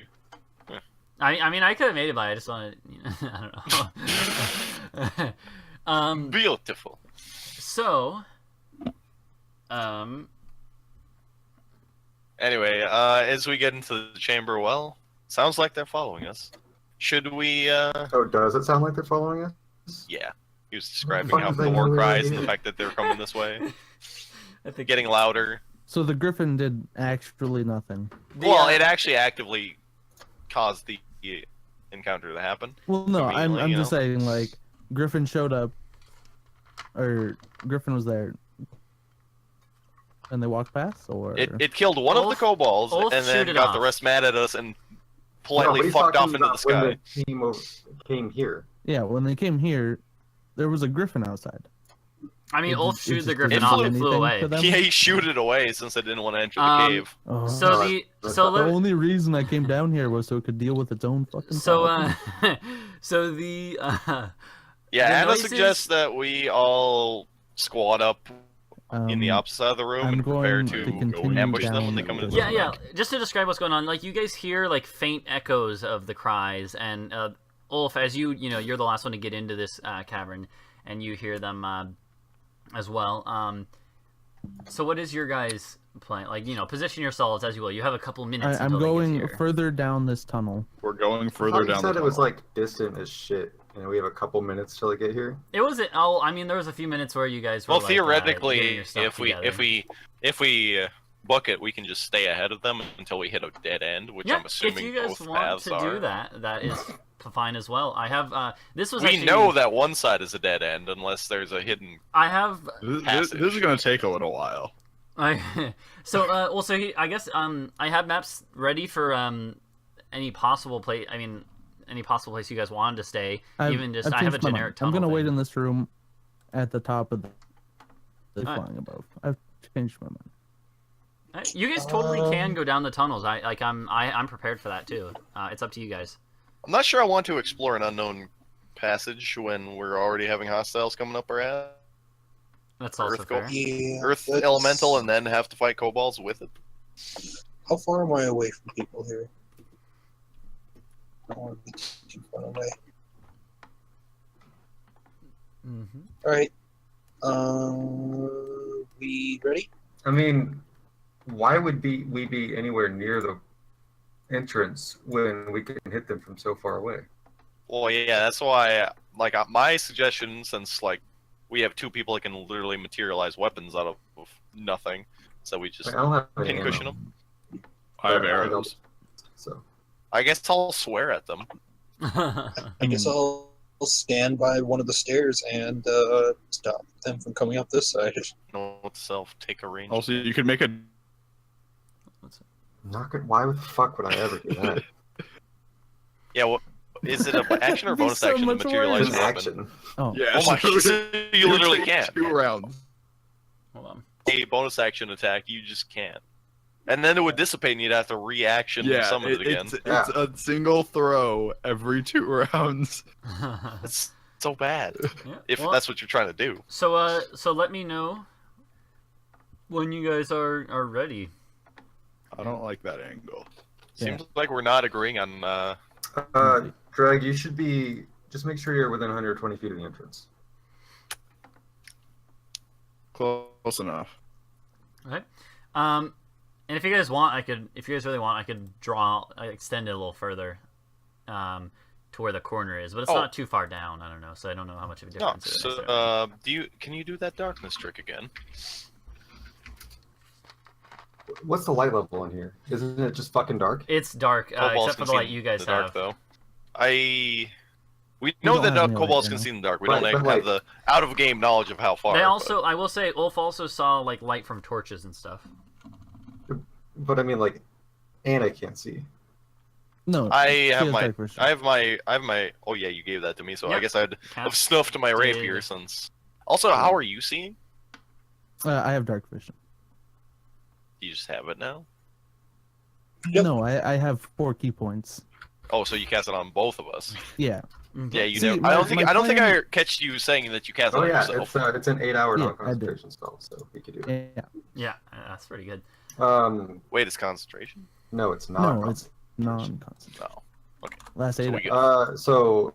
I mean, I could have made it, but I just wanted, I don't know. Beautiful. So, Anyway, as we get into the chamber, well, sounds like they're following us. Should we? oh, does it sound like they're following us? Yeah. He was describing Fuck how is the that war really cries and mean? the fact that they're coming this way, I think getting louder. So the griffin did actually nothing. Well, it actually actively caused the encounter to happen. Well, no, I'm Conveniently, just saying like Griffin showed up, or Griffin was there, and they walked past, or It killed one of the kobolds Ulf and then shoot it got off. the rest mad at us and No, politely but he's fucked talking off into the about sky. when the team came here. yeah, when they came here, there was a griffin outside. I mean, It Ulf just- shoot it the just griffin didn't off do and flew anything away. to them? Yeah, he shoot it away since it didn't want to enter the Um, cave. Oh. So No, the that's so the let, only reason I came down here was so it could deal with its own fucking. so problem. so the Yeah, the Anna noises- suggests that we all squat up in the opposite side of the room I'm and prepare going to to continue ambush them down when they come into this the Yeah, room. yeah. Just to describe what's going on, like you guys hear like faint echoes of the cries, and Ulf, as you're the last one to get into this cavern, and you hear them as well. So what is your guys' plan? Like, position yourselves as you will. You have a couple minutes. I'm until they going get here. further down this tunnel. We're going I further thought you down the said it was tunnel. like distant as shit, and we have a couple minutes till I get here. It was. Oh, I mean, there was a few minutes where you guys were. Well, like, getting theoretically, your stuff if we book it, we can just stay ahead of them until we hit a dead end, which I'm assuming if you guys both want paths to are. do that, that is fine as well. I have. This was. We actually, know that one side is a dead end unless there's a hidden. I have. This is going to take a little while. I I guess I have maps ready for any possible place. I mean, any possible place you guys wanted to stay. I have a changed my mind. generic tunnel. I'm gonna wait thing. in this room, at the top of the Alright. flying above. I've changed my mind. You guys totally can go down the tunnels. I'm prepared for that too. It's up to you guys. I'm not sure I want to explore an unknown passage when we're already having hostiles coming up our ass. That's also Earth fair. Yeah, Earth that's- elemental, and then have to fight kobolds with it. How far am I away from people here? I don't want to be too far away. Mm-hmm. Alright. We ready? I mean, why would we be anywhere near the entrance when we can hit them from so far away? Well, yeah, that's why. Like, my suggestion, since like we have two people that can literally materialize weapons out of nothing, so we just I don't have any pincushion ammo, them. I have but I don't- arrows. So I guess I'll swear at them. I guess I'll stand by one of the stairs and stop them from coming up this side. Note to self: take a range. Also, you could make a. I'm not good. Why the fuck would I ever do that? Yeah, well, is it an action or It'd be bonus so action to much materialize It's a an weapon? action. Oh, Yeah, Oh my! so You literally take can't. 2 rounds. Hold on. A bonus action attack, you just can't. And then it would dissipate, and you'd have to reaction and Yeah, summon it again. it's a single throw every 2 rounds. That's so bad. Yeah, If well, that's what you're trying to do. so let me know when you guys are ready. I don't like that angle. Seems like we're not agreeing on. Drag, you should be. Just make sure you're within 120 feet of the entrance. Close enough. Okay. And if you guys want, if you guys really want, I could extend it a little further, to where the corner is, but it's Oh. not too far down. I don't know, so I don't know how much of a No, difference it is. so necessarily. can you do that darkness trick again? What's the light level in here? Isn't it just fucking dark? It's dark, Kobolds except for can the see light you guys in the dark, have. though. We know don't that have any light kobolds now. can see in the dark. We Right, don't but, have the out of game knowledge of how far. They but- also, I will say, Ulf also saw like light from torches and stuff. But I mean, like, and I can't see. no. I she have has my, dark vision. I have my. Oh yeah, you gave that to me, so I Yep. guess I'd Cat have snuffed my did. rapier since. Also, how are you seeing? I have dark vision. You just have it now. Yep. No, I have 4 key points. Oh, so you cast it on both of us. Yeah. Yeah, you See, know. my- I don't think my I plan- catch you saying that you cast it Oh on yeah, yourself. it's an 8-hour Yeah, I non-concentration spell, so we could do it. Yeah. Yeah, that's pretty good. Wait, it's concentration. No, it's not. No, it's non-concentration. No. Last So 8 we got. So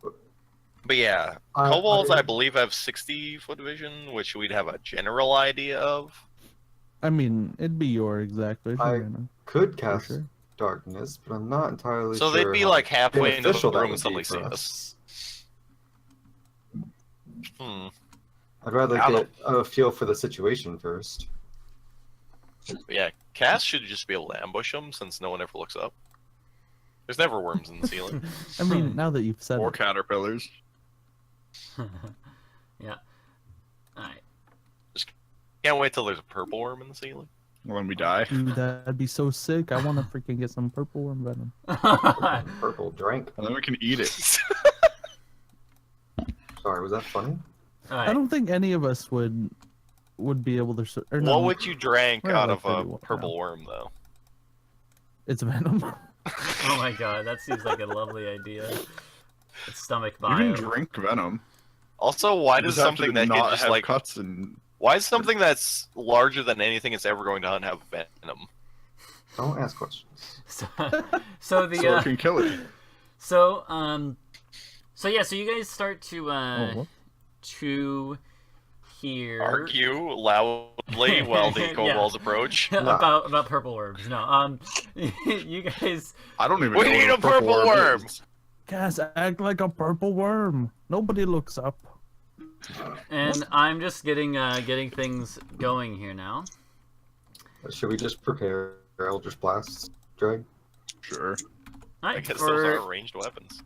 But yeah, kobolds I believe have 60-foot vision, which we'd have a general idea of. I mean, it'd be your exact vision. I right now, could for cast sure. darkness, but I'm not entirely So sure. they'd be how like halfway into beneficial the that room would and be suddenly for see us. I'd rather I don't get a feel for the situation first. But yeah, Kass should just be able to ambush them since no one ever looks up. There's never worms in the ceiling. I mean, now that you've said Or it, caterpillars. Yeah. All right. Can't wait till there's a purple worm in the ceiling. When we die. dude, that'd be so sick. I want to freaking get some purple worm venom. Purple drink. And then we can eat it. Sorry, was that funny? All I right. don't think any of us would be able to. Or no, What would you drank We're out like of a 31 purple now. worm, though? It's venom. Oh my god, that seems like a lovely idea. It's stomach You can bio. drink venom. Also, why You does just have to something that not can just have like cuts and Why is something that's larger than anything it's ever going to hunt have venom? Don't ask questions. So So it can kill it. so you guys start to what? to hear Argue loudly while the kobolds approach. about purple worms. No, you guys. I don't even We know need what a purple worm! is. Cass, act like a purple worm. Nobody looks up. And I'm just getting things going here now. Should we just prepare Eldritch Blast, Drag? Sure. I Alright, guess those are ranged weapons.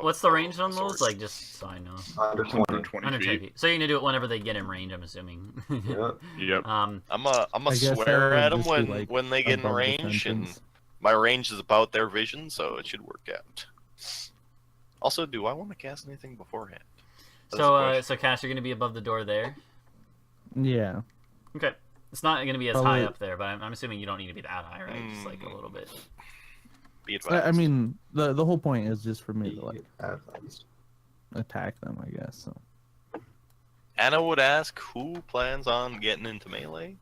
what's the range on those? sorts. Like, just so I know. Under 20. 120 Under 10 feet. feet. So you're gonna do it whenever they get in range, I'm assuming. Yeah. Yep. I'm a I guess swear that at would them just be, like, when they get in above range, and defense. my range is about their vision, so it should work out. Also, do I want to cast anything beforehand? That's the So, question. so Cass, you're gonna be above the door there. Yeah. Okay. It's not gonna be as Probably- high up there, but I'm assuming you don't need to be that high, right? Just like a little bit. Be advised. I mean, the whole point is just for me to like Advised. attack them, I guess. So. Anna would ask who plans on getting into melee.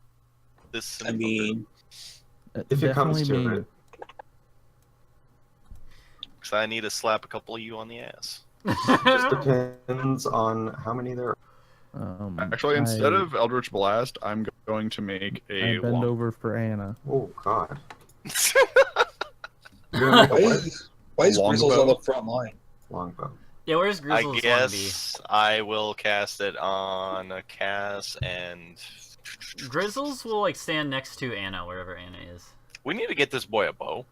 This I mean, If it comes Definitely to me. it. because I need to slap a couple of you on the ass. Just depends on how many there are. Actually, instead I- of Eldritch Blast, I'm going to make I a bend over for Anna. Oh, God. You're gonna make why a what? is, why is Grizzles Longbow? on the front line? Longbow. Yeah, where's I Grizzles wanna be? guess I will cast it on a Kass, and Grizzles will like stand next to Anna wherever Anna is. we need to get this boy a bow.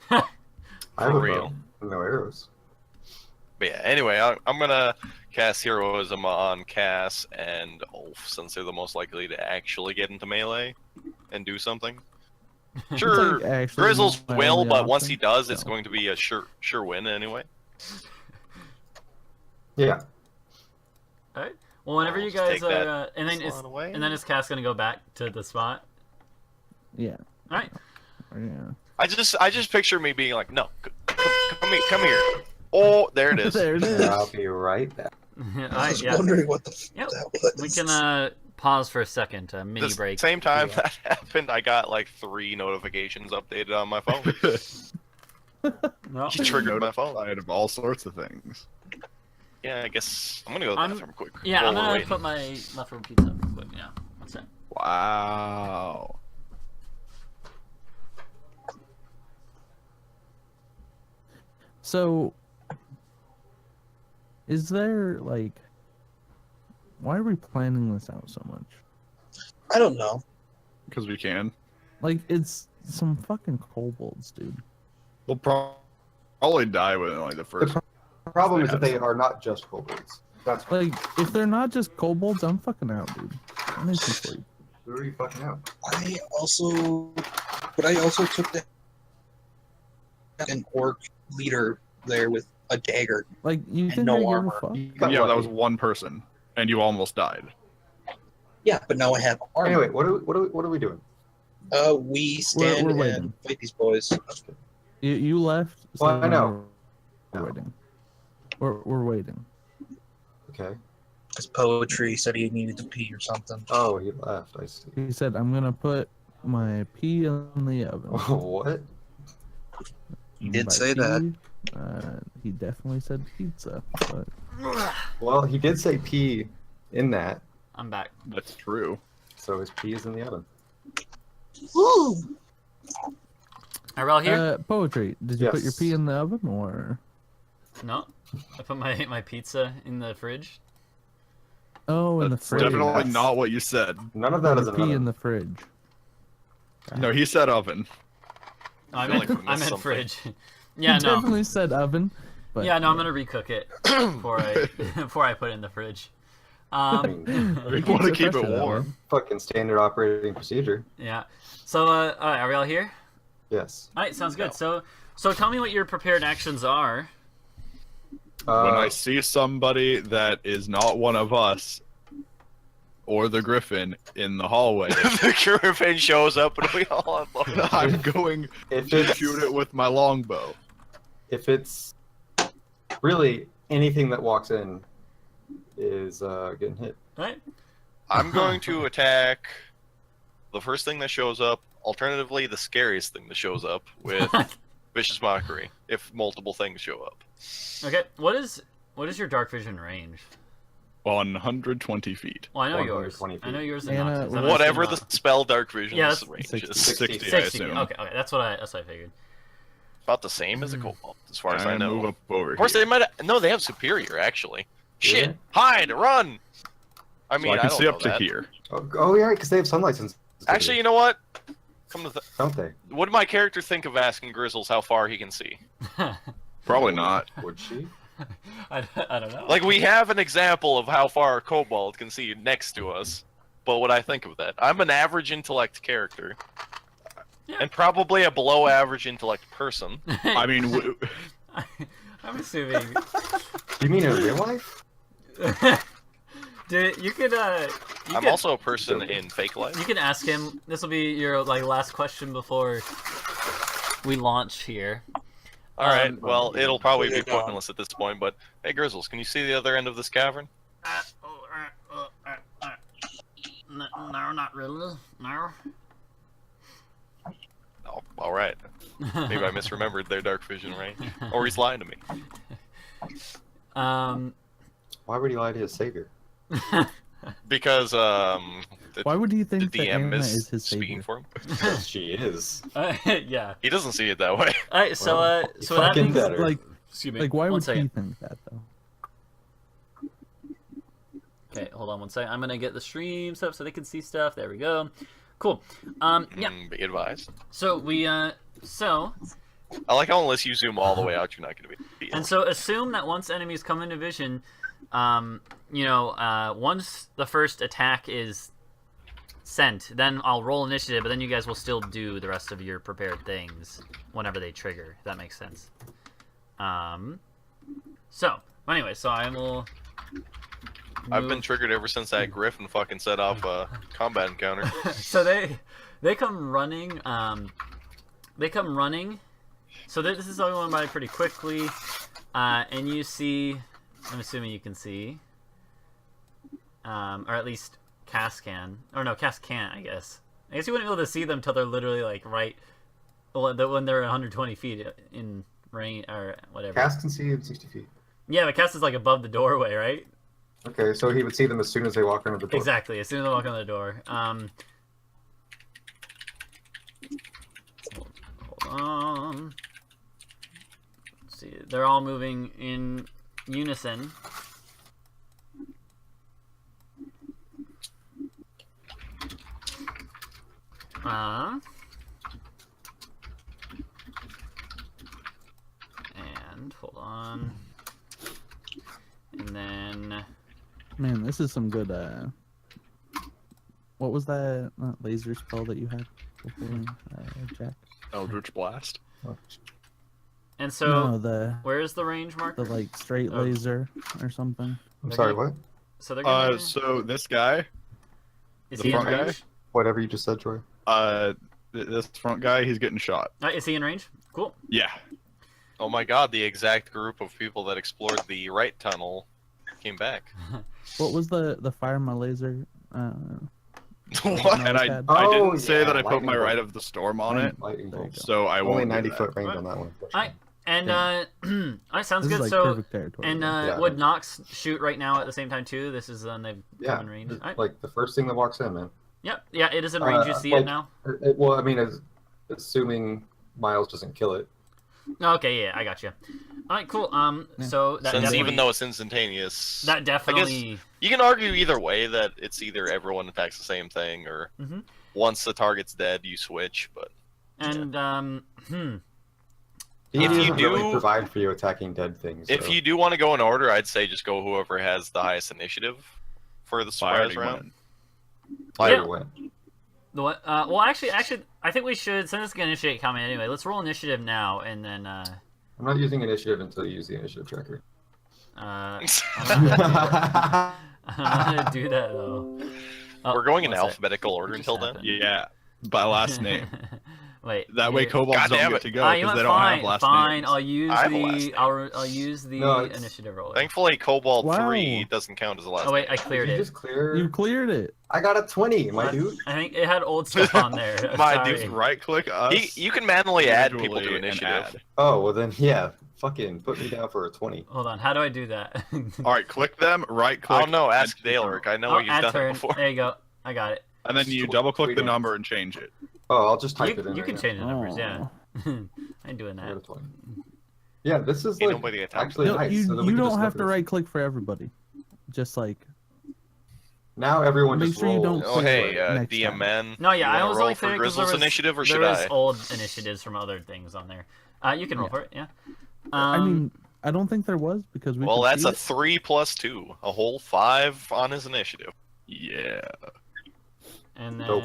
I have For a real. bow. No arrows. But yeah, anyway, I'm gonna cast Heroism on Kass and Ulf, since they're the most likely to actually get into melee and do something. Sure, like, actually Grizzles my will, only but once option, he does, it's so. going to be a sure win anyway. Yeah. Alright. Well, whenever I'll you just guys take that are, and then slot away. is Cass gonna go back to the spot? Yeah. Alright. Yeah. I just picture me being like, no, come here. Oh, there it is. There it is. I'll be right back. I Alright, was yeah. wondering what the Yep. that was. We can pause for a second, a mini The break. same time Yeah. that happened, I got like 3 notifications updated on my phone. No. You triggered my phone. Notified of all sorts of things. Yeah, I guess I'm gonna go to the I'm- bathroom quick. Yeah, while I'm we're gonna waiting. put my leftover pizza up real quick. Yeah, one sec. Wow. So, is there like, why are we planning this out so much? I don't know. Because we can. Like, it's some fucking kobolds, dude. We'll probably die within like the first. The problem is They that they have are not just kobolds. That's Like, if they're not just kobolds, I'm fucking out, dude. I need some sleep. who are you fucking out? I also took the an orc leader there with a dagger. Like, you And think no I give a armor. fuck? You got Yeah, that was lucky. one person, and you almost died. Yeah, but now I have armor. Anyway, what are we doing? We stand We're and waiting. fight these boys. You left. So Well, I know. We're waiting. We're waiting. Okay. Because Poetry said he needed to pee or something. Oh, he left. I see. He said, "I'm gonna put my pea in the oven." What? He did By say that. He definitely said pizza. But Well, he did say pea in that, I'm back. That's true. so his pea is in the oven. Woo! Are we all here? Poetry. Did you put your Yes. pea in the oven or? No. I put my pizza in the fridge. Oh, in the That's fridge. definitely That's- not what you said. None of that Put is your an pea oven. in the fridge. No, he said oven. Oh, I feel meant, like we I missed meant something. fridge. Yeah, He no. definitely said oven. But Yeah, no, I'm gonna recook it before I before I put it in the fridge. I Um, mean, We Keeps want to it keep it fresher that warm. way. fucking standard operating procedure. yeah. So, all right, are we all here? Yes. All right, sounds good. So tell me what your prepared actions are. When Uh, I see somebody that is not one of us or the griffin in the hallway, The Griffin shows up and we all unload. I'm going if to it's shoot it with my longbow. if it's really anything that walks in is getting hit. All right. I'm going to attack the first thing that shows up. Alternatively, the scariest thing that shows up with Vicious Mockery, if multiple things show up. Okay, what is your dark vision range? 120 feet. Well, I know yours. 120 I know feet. yours is And, Nox's. I'm Whatever the asking spell Dark Vision's Yeah, that's range 60. is. 60, I 60. assume. Okay, that's what I figured. About the same as a Cobalt, as far as I I'm gonna know. move up over Of course, here. they might. No, they have Superior actually. Shit! Yeah. Hide! Run! I So mean, I can don't see know up to that. here. Oh yeah, because they have sunlight sensitivity. Actually, you know what? Come to don't they? would my character think of asking Grizzles how far he can see? Probably not. Would she? I don't know. Like, we have an example of how far a Cobalt can see next to us, but would I think of that? I'm an average intellect character. Yeah. And probably a below average intellect person. I mean, I'm assuming. You mean in real life? Dude, you could I'm also a person in fake life. you can ask him. This will be your last question before we launch here. Alright, well, it'll probably be There you go. pointless at this point, but hey, Grizzles, can you see the other end of this cavern? No, not really. No. Oh, alright. Maybe I misremembered their dark vision range. Or he's lying to me. Why would he lie to his savior? Because, Why would you the think that DM Anna is is his speaking savior? for him. Because she is. Yeah. He doesn't see it that way. Alright, so Well, so that fucking means better. Like, excuse me. like why one would second. he think that though? Okay, hold on one second. I'm gonna get the stream set up so they can see stuff. There we go. Cool. Yeah. Be advised. So we so I like how unless you zoom all the way out, you're not going to be. and so assume that once enemies come into vision, once the first attack is sent, then I'll roll initiative, but then you guys will still do the rest of your prepared things whenever they trigger. If that makes sense. So anyway, so I will. I've been move- triggered ever since that Griffin fucking set off a combat encounter. So they come running. They come running. So this is all going by pretty quickly, and you see. I'm assuming you can see, or at least Kass can. Or no, Kass can't. I guess you wouldn't be able to see them till they're literally like right when they're 120 feet in range or whatever. Cass can see him 60 feet. Yeah, but Kass is like above the doorway, right? Okay, so he would see them as soon as they walk under the door. Exactly. As soon as they walk on the door. Hold on. Let's see. They're all moving in unison. And hold on. And then. Man, this is some good. What was that laser spell that you had before, Jack? Eldritch Blast. And so, No, the where's the range marker? like straight Oh. laser or something. I'm They're sorry, gonna- what? So they're gonna. So this guy, Is the he in front guy? range? Whatever you just said, Troy. this front guy, he's getting shot. Is he in range? Cool. Yeah. Oh my god, the exact group of people that explored the right tunnel came back. What was the fire my laser? What? And I Oh, didn't say yeah, that I put lightning my bolt. Rite of the Storm on it, Lightning There you bolt. go. so I won't Only do 90 that. foot range on that one. Alright, and alright, sounds This good. is like So, perfect territory. and Yeah. would Nox shoot right now at the same time too? This is they've Yeah, come in range. Alright. like the first thing that walks in, man. Yep, yeah, it is in range. You see it like- now. Well, I mean, assuming Miles doesn't kill it. Okay, yeah, I got you. All right, cool. So that Since definitely, even though it's instantaneous, that definitely, you can argue either way that it's either everyone attacks the same thing or Mhm. once the target's dead, you switch. But and He If you doesn't really do- provide for you attacking dead things. if so- you do want to go in order, I'd say just go whoever has the highest initiative for the Fire surprise round. Fire Yeah. win. the what? Well, actually, I think we should since it's gonna initiate combat anyway. Let's roll initiative now, and then I'm not using initiative until you use the initiative tracker. I'm not gonna do that though. Oh, We're going in one sec. alphabetical order What until just then. happened? Yeah, by last name. Wait. That way here- kobolds God don't damn get it. to go Ah, because you know they what? don't Fine, have last fine. names. I'll use I have a last the. name. I'll use the No, it's- initiative roller. Thankfully, Kobold Wow. 3 doesn't count as the last Oh wait, name. I cleared Did you it. just clear? You cleared it. I got a 20, my dude. I think it had old stuff on there. My Sorry. dude, Just right-click us. You can manually add people individually to and initiative. add. Oh, well then, yeah. Fucking put me down for a 20. Hold on. How do I do that? All right, click them. Right-click. I don't know. Ask add to turn. Daleric. I know Oh, he's add done turn. it before. There you go. I got it. And then you Tweet- double-click tweet the it. number and change it. Oh, I'll just type it in. You right can now. change the numbers. Yeah. Oh. I ain't doing I got a that. 20. Yeah, this is Ain't like nobody got time for actually No, nice. you so that we you can don't just have look to at this. right click for everybody. Just like Now everyone Make just sure you rolls. don't Oh, click hey, next time. DMN. No, yeah, you I wanna was roll only for fair because there Grizzle's was, initiative, or there should was I? old initiatives from other things on there. You can roll for it, yeah. I mean, I don't think there was because we. Well, could that's see a it. 3 plus 2. A whole 5 on his initiative. Yeah. and then Nope.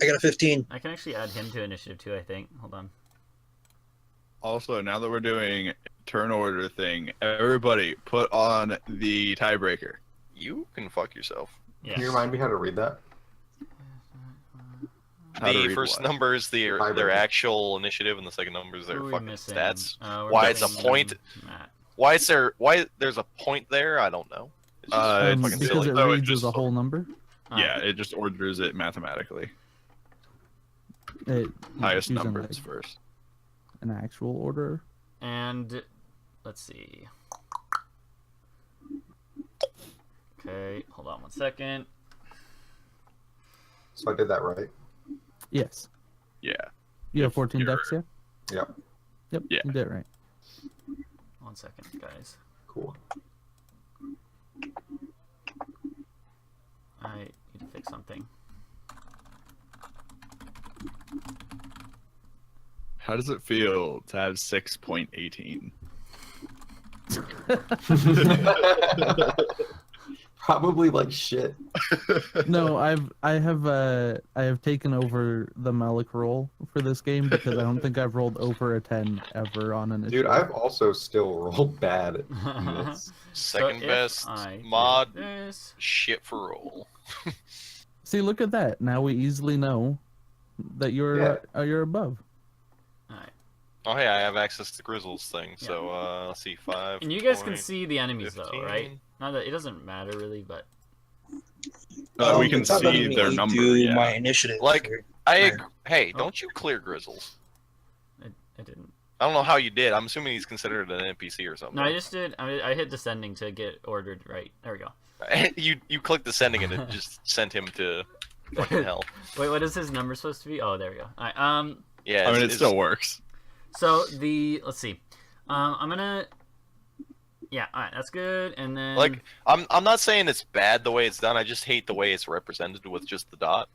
I got a 15. I can actually add him to initiative too. I think. Hold on. Also, now that we're doing turn order thing, everybody put on the tiebreaker. You can fuck yourself. Yeah. Can you remind me how to read that? How to The read first what? number is their Tiebreaker. actual initiative, and the second number is their Who are we fucking missing? stats. We're Why it's a missing point? Matt. Why there's a point there? I don't know. It's just It's fucking because silly. it So it reads as just- a whole number. Yeah, it just orders it mathematically. It Highest using, number like, is first. an actual order. And let's see. Okay, hold on one second. So I did that right. Yes. Yeah. You have If 14 you're- decks, yeah? Yep. Yep. Yeah. You did it right. 1 second, guys. Cool. I need to fix something. How does it feel to have 6.18? Probably like shit. No, I have taken over the Malik role for this game because I don't think I've rolled over a 10 ever on an Dude, I've also still rolled bad in this. Second So if best I do mod. This. Shit for roll. See, look at that. Now we easily know that you're above. Alright. Oh hey, I have access to Grizzle's thing. So let's see, 5. And you guys can point, see the enemies though, 15. right? Not that it doesn't matter really, but We can It's not see letting their me number. Do Yeah. my initiative. Like, here. Hey, Oh. don't you clear Grizzles? I didn't. I don't know how you did. I'm assuming he's considered an NPC or something. No, I just did. I hit descending to get ordered right. There we go. you clicked descending and it just sent him to fucking hell. Wait, what is his number supposed to be? Oh, there we go. Alright, Yeah, I mean, it it's- still works. so let's see. I'm gonna. Yeah, alright, that's good. And then like I'm not saying it's bad the way it's done. I just hate the way it's represented with just the dot.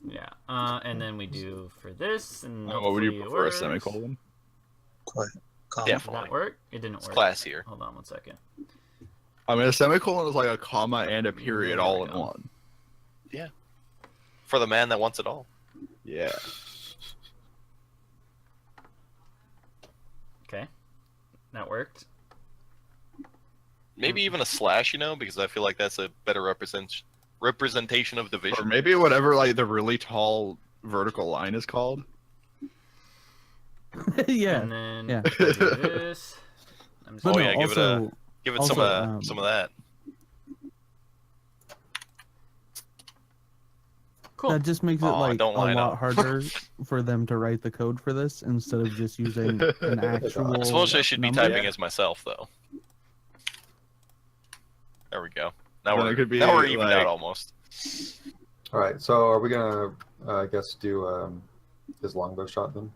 yeah, and then we do for this, and What would you hopefully it prefer, a works. semicolon? Calm. Yeah. Did that work? It didn't It's work. classier. Hold on one second. I mean, a semicolon is like a comma and a period There all we in go. one. For the man that wants it all. Yeah. Okay, that worked. Maybe even a slash, because I feel like that's a better representation of Or division. maybe whatever, like, the really tall vertical line is called. Yeah. And then yeah. we do this. I'm just But Oh, no, yeah, give it also, Give it also, some of that. cool. that just makes it Aw, like don't a line lot up. harder for them to write the code for this instead of just using an actual. I suppose I should be number. typing as myself, though. There we go. Now Then we're it could be, now we're even like- out almost. All right, so are we gonna, I guess, do his longbow shot then?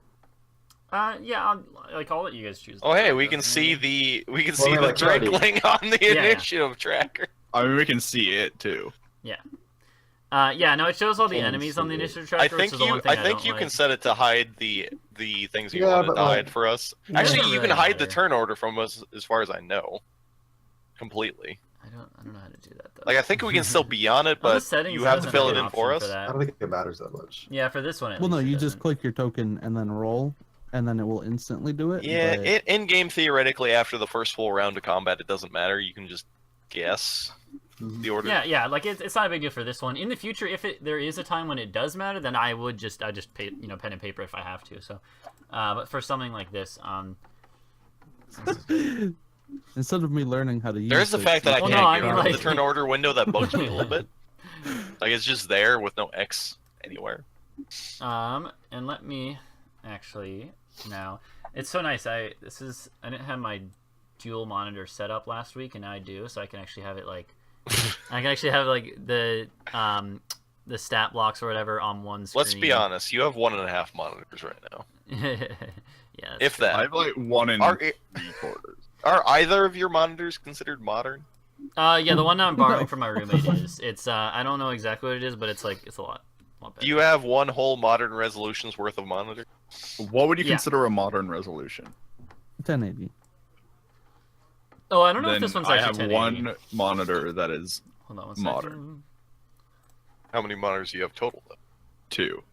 Yeah, I'll let you guys choose. Oh the hey, code, we can doesn't see it? the Well, see I mean, the like, already- Drakeling on the Yeah. initiative tracker. I mean, we can see it, too. Yeah, no, it shows all the Can enemies on the see it. initiative I tracker. think which is the you one thing I think don't you can like. set it to hide the things you Yeah, wanted but, to like- hide for us. It Actually, doesn't you really can hide the matter. turn order from us, as far as I know. Completely. I don't know how to do that though. Like I think we can still be on it, On the but settings, you it have to doesn't fill have it an in for option us. I that. don't think it matters that much. Yeah, for this one. At Well, no, least it you just doesn't. click your token and then roll, and then it will instantly do it. Yeah, but- in game theoretically, after the first full round of combat, it doesn't matter. You can just guess. the order. Yeah. Like it's not a big deal for this one. In the future, if there is a time when it does matter, then I just pay pen and paper if I have to. So, but for something like this, Instead of me learning how to use There's the fact that I Well, can't no, I get mean, rid of like- the turn order window that bugs me a little bit. Like it's just there with no X anywhere. and let me actually now. It's so nice. I didn't have my dual monitor set up last week, and now I do, so I can actually have it like I can actually have like the stat blocks or whatever on one screen. Let's be honest. You have 1.5 monitors right now. Yeah. If I that. have like 1 and Are, 3/4. are either of your monitors considered modern? Yeah, the one I'm borrowing from my roommate is. It's I don't know exactly what it is, but it's a lot better. Do you have one whole modern resolution's worth of monitor? What would you Yeah. consider a modern resolution? 1080. Oh, I don't know Then if this one's I actually have 1080. one monitor that is Hold on one modern. second. How many monitors do you have total? Then? 2.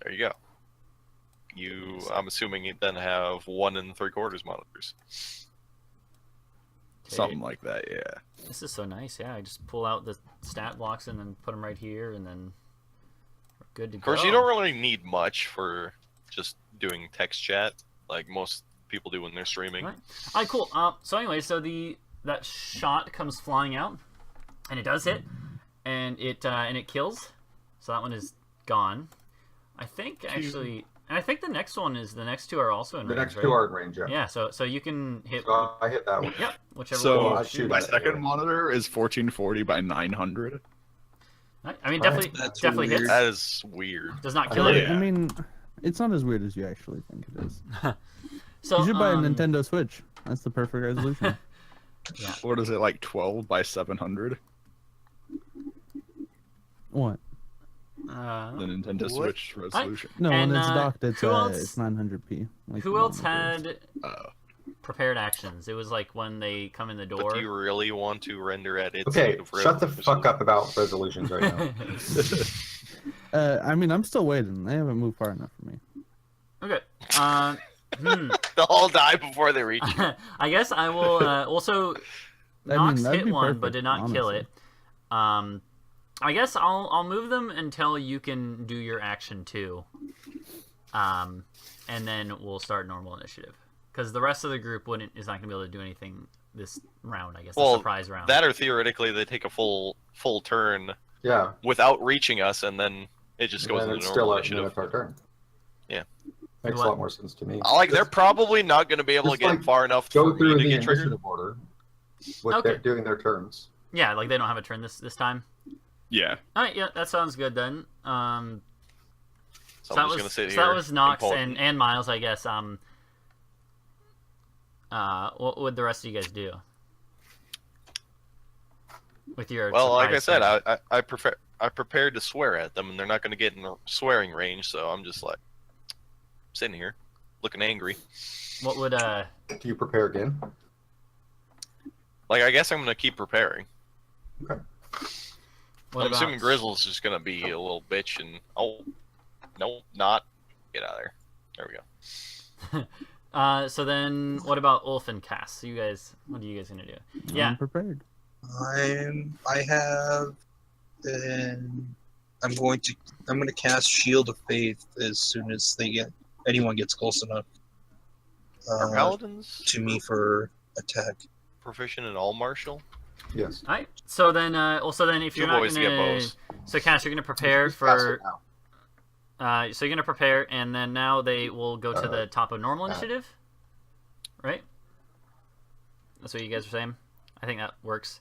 There you go. I'm assuming you then have 1 3/4 monitors. Something like that, yeah. This is so nice. Yeah, I just pull out the stat blocks and then put them right here, and then we're good to go. Of course, you don't really need much for just doing text chat, like most people do when they're streaming. All right, cool. So anyway, so that shot comes flying out, and it does hit, and it kills. So that one is gone. I think actually, and I think the next two are also in The range. next right? two are in range, yeah. Yeah. So you can hit. So I hit that one. Yep. Whichever. So one. I'll shoot my at it second anyway. monitor is 1440 by 900. I mean, Alright. definitely hits. That is weird. Does not kill it. Yeah. I mean, it's not as weird as you actually think it is. So You should buy a Nintendo Switch. That's the perfect resolution. What is it, like 12 by 700? What? The Nintendo What? Switch resolution. No, And, when it's docked, it's who else- it's 900p. Like Who the else monitor is. had prepared actions? It was like when they come in the But door. do you really want to render at its Okay, native shut the resolution? fuck up about resolutions right now. I mean, I'm still waiting. They haven't moved far enough for me. Okay. They'll all die before they reach you. I guess I will also. mean, Nox that'd hit be one, but perfect, did not kill it. I guess I'll move them until you can do your action too. And then we'll start normal initiative. Because the rest of the group is not gonna be able to do anything this round. I guess the Well, surprise round. That or theoretically they take a full turn Yeah. without reaching us, and then it just goes and into it's normal still our, initiative. it's our turn. Yeah. Makes What? a lot more sense to me. Like they're probably not going to be able to Just, get like, far enough Go for through me to the get triggered. initiative order with Okay. doing their turns. Yeah, like they don't have a turn this time. Yeah. All right, yeah, that sounds good then. So that I'm just was going to sit so here. that was Nox and and Miles, I guess. What would the rest of you guys do with your? well, like I surprise said, turn? I prepared to swear at them, and they're not going to get in swearing range. So I'm just like sitting here, looking angry. What would Do you prepare again? Like I guess I'm going to keep preparing. what I'm about, assuming Grizzle's just going to be a little bitch, and no, not get out of there. There we go. So then, what about Ulf and Kass? You guys, what are you guys gonna do? Yeah, I'm prepared. I have I'm going to cast Shield of Faith as soon as anyone gets close enough Are paladins to me for attack. proficient in all martial? Yes. all right. So then, if you're You not boys get gonna, bows. so Kass, you're gonna prepare Just cast for. it now. So you're gonna prepare, and then now they will go to the top of normal that. initiative, right? That's what you guys are saying. I think that works.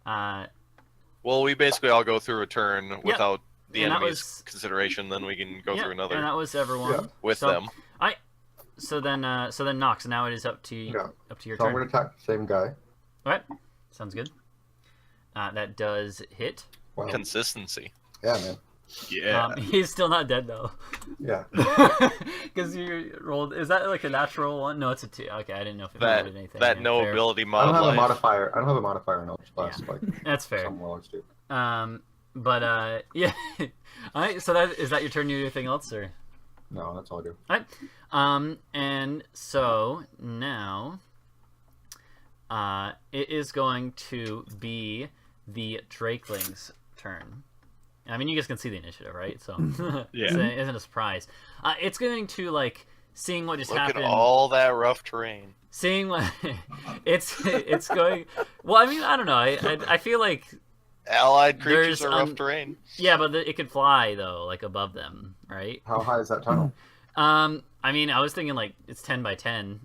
Well, we basically all go through a turn without the And that enemy's was- consideration. Then we can go yeah, through another and that was everyone. Yeah. with so, them. So then Nox. Now it is up to Yeah. your So I'm turn. going to attack the same guy. All right, sounds good. That does hit. Wow. Consistency. Yeah, man. Yeah. He's still not dead though, Yeah. because you rolled. Is that like a natural one? No, it's a 2. Okay, I didn't know if it That did anything. that Yeah, no fair. ability I mod don't have a life. modifier. I don't have a modifier in Eldritch Blast like That's fair. some warlocks do. But yeah. All right. So is that your turn? You do anything else or? No, that's all I do. All right. And so now, it is going to be the Drakeling's turn. I mean, you guys can see the initiative, right? So Yeah. it isn't a surprise. It's going to like seeing what just Look happened. at all that rough terrain. Seeing what it's going. Well, I mean, I don't know. I feel like Allied creatures There's, are rough terrain. yeah, but it could fly though, like above them, right? How high is that tunnel? I mean, I was thinking like it's 10 by 10.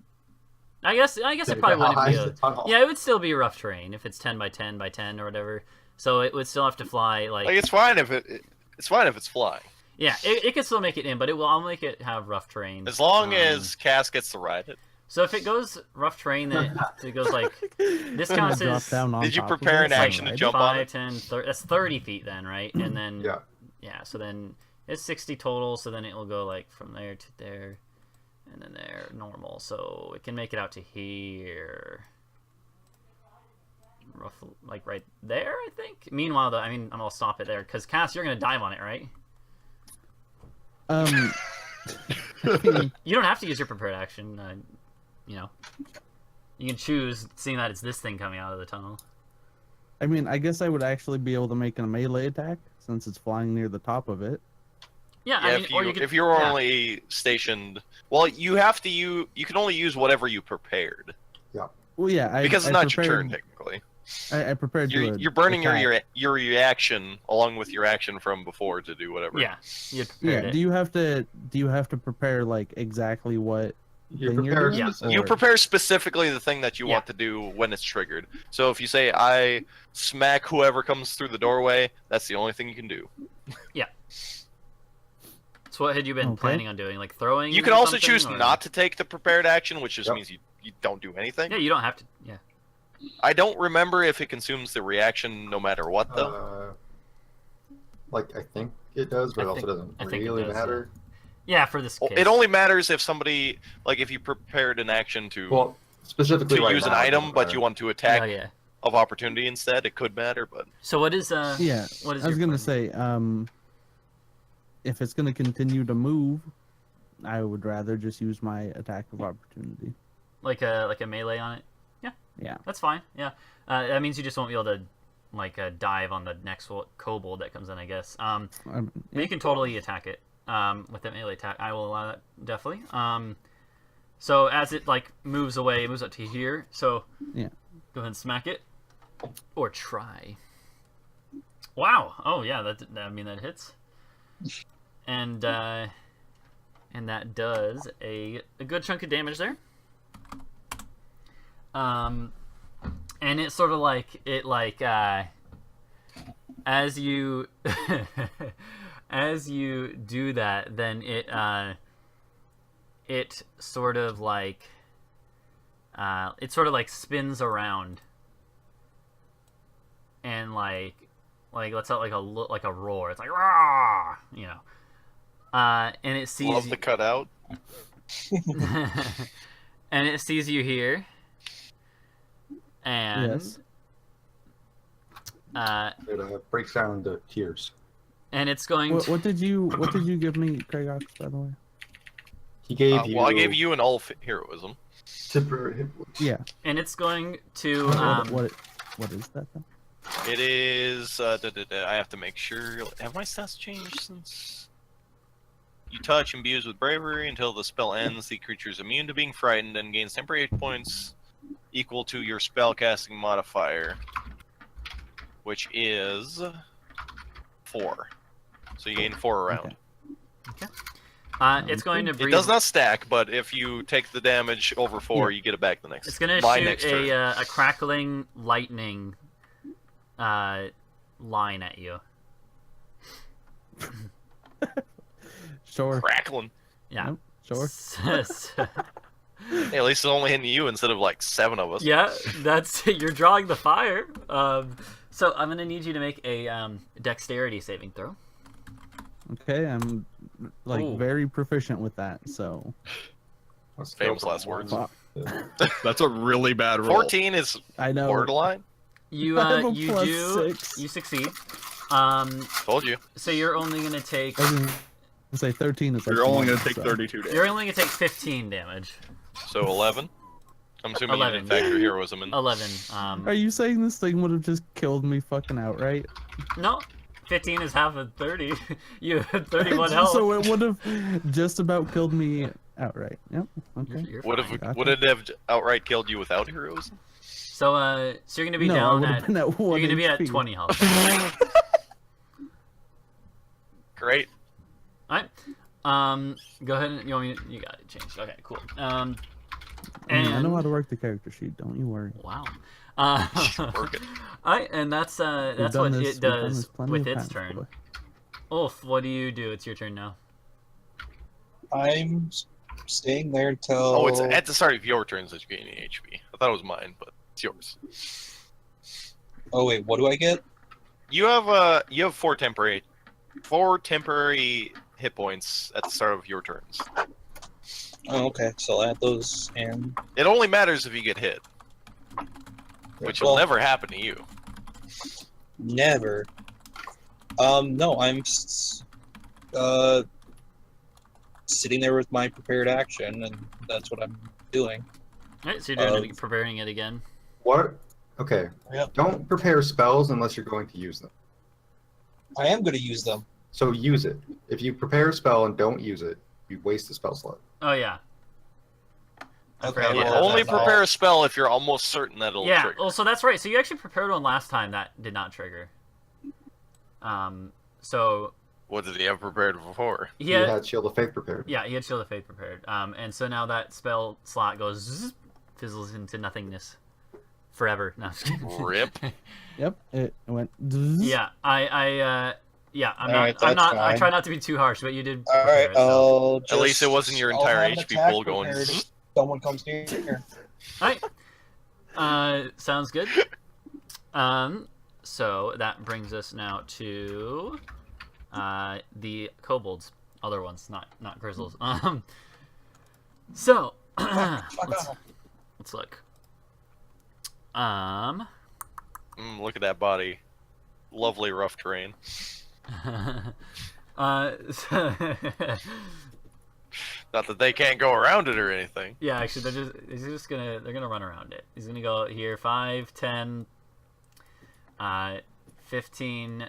I guess it Okay, probably how high wouldn't be. is the tunnel? Yeah, it would still be rough terrain if it's 10 by 10 by 10 or whatever. So it would still have to fly like. Like it's fine if it's fine if it's flying, Yeah, it could still make it in, but I'll make it have rough terrain. as long as Kass gets to ride it. So if it goes rough terrain, then it goes like this counts Drop as down on Did you top of prepare it, an action to right? jump on 5, it? 10, 30. That's 30 feet then, right? And then Yeah. so then it's 60 total. So then it will go like from there to there, and then there normal. So it can make it out to here, roughly like right there, I think. Meanwhile, though, I mean, I'm gonna stop it there because Kass, you're gonna dive on it, right? I mean, You don't have to use your prepared action. You know, you can choose, seeing that it's this thing coming out of the tunnel. I mean, I guess I would actually be able to make a melee attack since it's flying near the top of it. Yeah, Yeah, I mean, or you could, if you're yeah. only stationed, well, you have to you can only use whatever you prepared Well, yeah, because I it's not your prepared, turn technically. I prepared. to You're burning attack. your reaction along with your action from before to do whatever. Yeah, you Yeah. prepared it. Do you have to prepare like exactly what You thing you're prepare doing? Yeah. You Or- prepare specifically the thing that you Yeah. want to do when it's triggered. So if you say I smack whoever comes through the doorway, that's the only thing you can do. So what had you been Okay. planning on doing? Like throwing? You can or also something, choose or- not to take the prepared action, which just Yep. means you don't do anything. Yeah, you don't have to. Yeah. I don't remember if it consumes the reaction no matter what though. Like I think it does, but I it also think- doesn't I think it really does, matter. Yeah, for this case. It only matters if somebody if you prepared an action to Well, specifically right use an now, it item, doesn't but matter. you want to attack Oh yeah. of opportunity instead. It could matter, but So what is Yeah, What is I was your gonna plan? say, if it's gonna continue to move, I would rather just use my attack of opportunity. like a melee on it? Yeah. That's fine. Yeah. That means you just won't be able to dive on the next kobold that comes in, I guess. But you can totally attack it with that melee attack. I will allow that, definitely. So as it moves away, it moves up to here. So Yeah. go ahead and smack it, or try. Wow. Oh yeah, that hits, and that does a good chunk of damage there. And it's sort of as you as you do that, then it sort of spins around and lets out like a roar. It's like rah, you know. And it sees love the cutout. and it sees you here. And Yes. It breaks down into tears. and it's going What did you give me, Kragox, by the way? He gave you. Well, I gave you an Ulf heroism. Yeah. and it's going to What is that then? It is. I have to make sure. Have my stats changed since? You touch imbues with bravery until the spell ends. The creature is immune to being frightened and gains temporary hit points equal to your spellcasting modifier, which is 4. So you gain 4 around. it's going to It breathe. does not stack, but if you take the damage over 4, Yeah. you get it back the next. It's going to my shoot next turn. a crackling lightning line at you. Sure. Crackling. Yeah. Nope, sure. Hey, at least it's only hitting you instead of 7 of us. Yeah, that's you're drawing the fire. So I'm gonna need you to make a dexterity saving throw. Okay, I'm Ooh. very proficient with that, so Let's Famous go for last words. one. That's a really bad roll. 14 is I know. borderline. You I have a you plus do 6. you succeed. Told you. So you're only gonna take I was gonna say 13 is like You're only one, going to take so. 32 damage. you're only gonna take 15 damage. So 11. I'm assuming you 11. didn't factor heroism in. 11. Are you saying this thing would have just killed me fucking outright? No. 15 is half of 30. You had 31 health. So it would have just about killed me outright. Yep. Okay. You're Would fine. have would it have outright killed you without heroism? So you're gonna be No, I down would have at. been at You're 1 gonna be at HP. 20 health. Great. Alright. Go ahead and you got it changed. Okay, cool. And I know how to work the character sheet. Don't you worry. wow. Work it. Alright, and that's We've what done this- it we've done does this plenty with of its times, turn. boy. Ulf, what do you do? It's your turn now. I'm staying there until. Oh, it's at the start of your turns that you gain HP. I thought it was mine, but it's yours. Oh wait, what do I get? You have four temporary hit points at the start of your turns. Oh, okay. So I'll add those in. It only matters if you get hit, which will Well, never happen to you. Never. No, I'm sitting there with my prepared action, and that's what I'm doing. Alright, so you're doing preparing it again. What? Okay. Yep. Don't prepare spells unless you're going to use them. I am going to use them. So use it. If you prepare a spell and don't use it, you waste the spell slot. Oh yeah. I Okay, forgot Yeah, about well, that. only that's prepare a spell if you're almost certain that it'll Yeah, trigger. well, so that's right. So you actually prepared one last time that did not trigger. So What did he have prepared before? he You had, had Shield of Faith prepared. yeah, he had Shield of Faith prepared. And so now that spell slot goes zzz, fizzles into nothingness forever. No, I'm just kidding. Rip. Yep. It went. zzz. Yeah, yeah, I'm All not. right, I'm that's not. I fine. try not to be too harsh, but you did. All prepare right. it, so. At least it wasn't your I'll entire have an HP attack pool going. prepared if someone comes near here. Alright. Sounds good. So that brings us now to the kobolds, other ones, not grizzles. So let's look. Look at that body. Lovely rough terrain. So Not that they can't go around it or anything. yeah, actually, they're gonna run around it. He's gonna go here 5, 10, 15,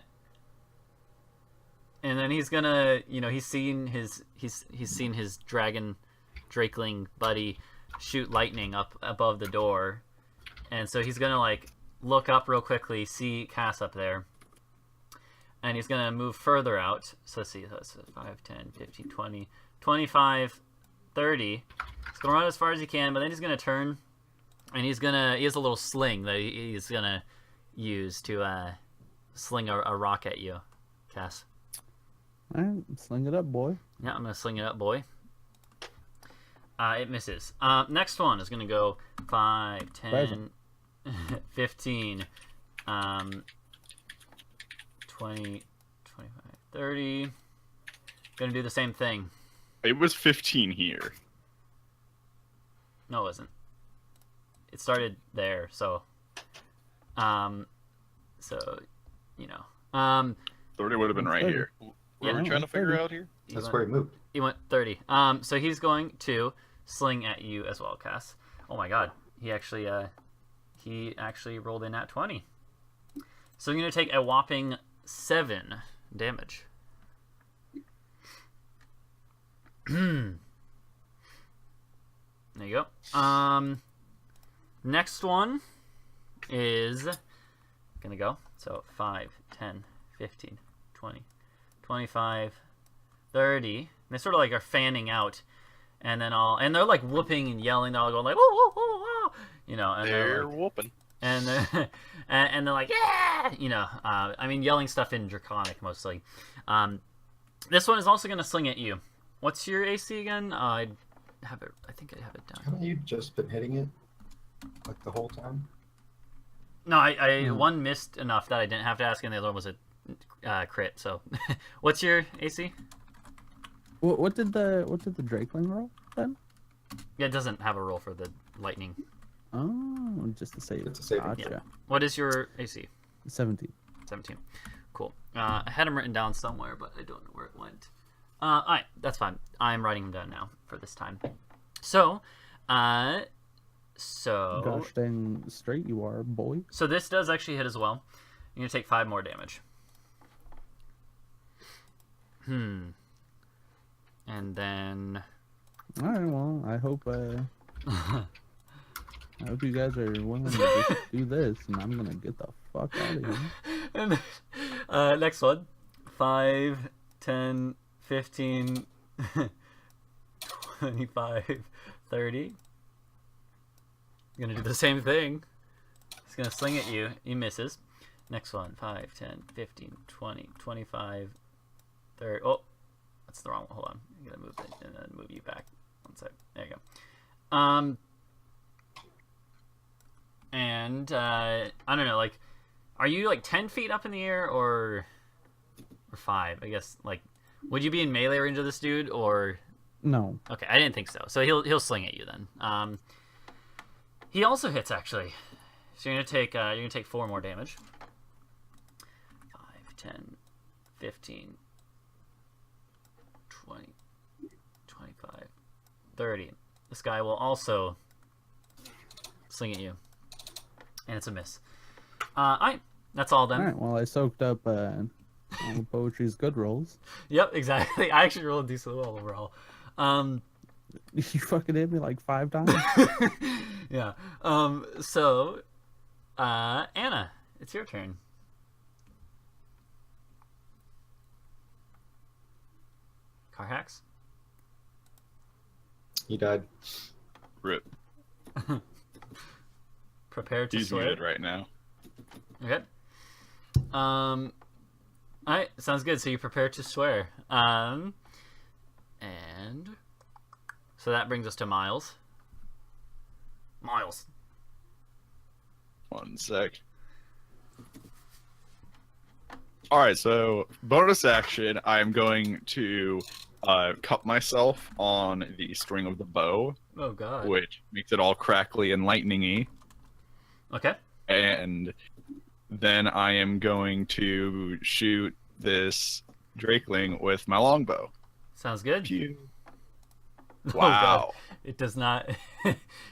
and then he's gonna, he's seen his drakeling buddy shoot lightning up above the door, and so he's gonna like look up real quickly, see Kass up there, and he's gonna move further out. So let's see, that's 5, 10, 15, 20, 25, 30. He's gonna run as far as he can, but then he's gonna turn, and he has a little sling that he's gonna use to sling a rock at you, Kass. All right, sling it up, boy. Yeah, I'm gonna sling it up, boy. It misses. Next one is gonna go 5, 10, Present. 15, 20, 25, 30. Gonna do the same thing. It was 15 here. No, it wasn't. It started there, so 30 would have been right 30. here. What are we Yeah. trying to figure out here? he That's went, where he moved. he went 30. So he's going to sling at you as well, Kass. Oh my god. He actually rolled in at 20. So I'm gonna take a whopping 7 damage. There you go. Next one is gonna go. So 5, 10, 15, 20, 25, 30. And they sort of like are fanning out. And then and they're like whooping and yelling. They're all going like, whoa, whoa, whoa, whoa. And They're like, whooping. and they're, and they're like, yeah, yelling stuff in Draconic mostly. This one is also going to sling at you. What's your AC again? I think I have it down. Haven't you just been hitting it like the whole time? No, I one missed enough that I didn't have to ask, and the other one was a crit. So, what's your AC? What did the Drakeling roll then? Yeah, it doesn't have a roll for the lightning. Oh, just to save. It's a saving. Gotcha. What is your AC? 17. 17. Cool. I had them written down somewhere, but I don't know where it went. Alright, that's fine. I'm writing them down now for this time. So, So Gosh dang straight you are, boy. So this does actually hit as well. You're gonna take 5 more damage. And then All right, well, I hope you guys are willing to just do this, and I'm gonna get the fuck out of here. and next one. 5, 10, 15, 25, 30. Gonna do the same thing. He's gonna sling at you. He misses. Next one. 5, 10, 15, 20, 25, 30. Oh, that's the wrong one. Hold on. I'm gonna move it and then move you back. One sec. There you go. And I don't know. Like, are you like 10 feet up in the air or 5? I guess. Like, would you be in melee range of this dude or? No. Okay, I didn't think so. So he'll sling at you then. He also hits actually. So you're gonna take 4 more damage. 5, 10, 15, 20, 25, 30. This guy will also sling at you, and it's a miss. All right, that's all then. All right, well, I soaked up all the poetry's good rolls. Yep, exactly. I actually rolled decently well overall. You fucking hit me like 5 times. Yeah. So, Anna, it's your turn. Car hacks. He died. Rip. Prepare to He's swear. muted right now. Okay. All right, sounds good. So you prepare to swear. And so that brings us to Miles. Miles. One sec. Alright, so bonus action, I'm going to cut myself on the string of the bow, Oh God. which makes it all crackly and lightning-y. Okay. And then I am going to shoot this drakeling with my longbow. Sounds good. Pew. Oh, God. Wow. It does not.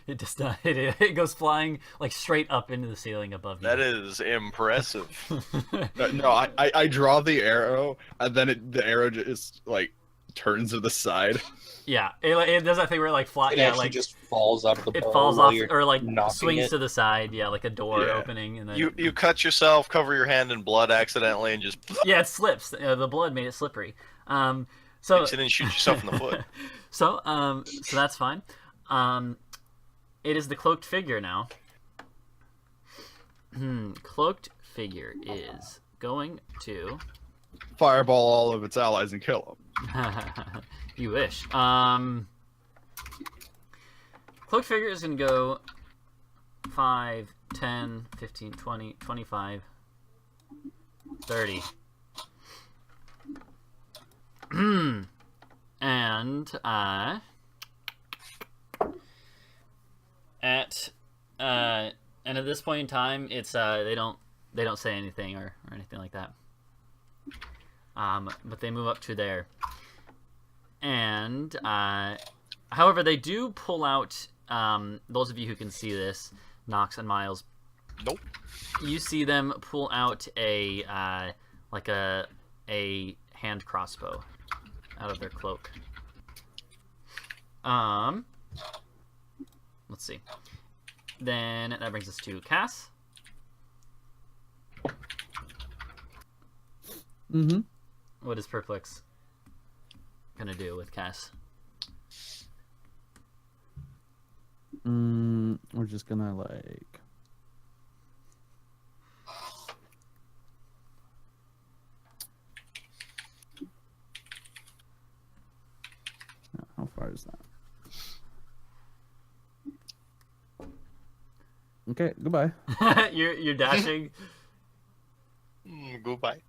It does not hit it. It goes flying like straight up into the ceiling above you. That is impressive. No, I draw the arrow, and then the arrow just, like, turns to the side. Yeah, it does that thing where it like fly. It Yeah, actually like just falls out of the it bow falls while off you're or like knocking swings it. to the side. Yeah, like a door Yeah. opening, and then You cut yourself, cover your hand in blood accidentally, and just yeah, it slips. The blood made it slippery. So accidentally shoot yourself in the foot. so that's fine. It is the cloaked figure now. Cloaked figure is going to. Fireball all of its allies and kill them. You wish. Cloaked figure is going to go 5, 10, 15, 20, 25, 30. And at this point in time, it's they don't say anything or anything like that. But they move up to there. And however, they do pull out. Those of you who can see this, Nox and Miles. Nope. You see them pull out a like a hand crossbow out of their cloak. Let's see. Then that brings us to Kass. Mm-hmm. What is SirPurplex gonna do with Kass? We're just gonna like. How far is that? Okay, goodbye. you're dashing. Goodbye.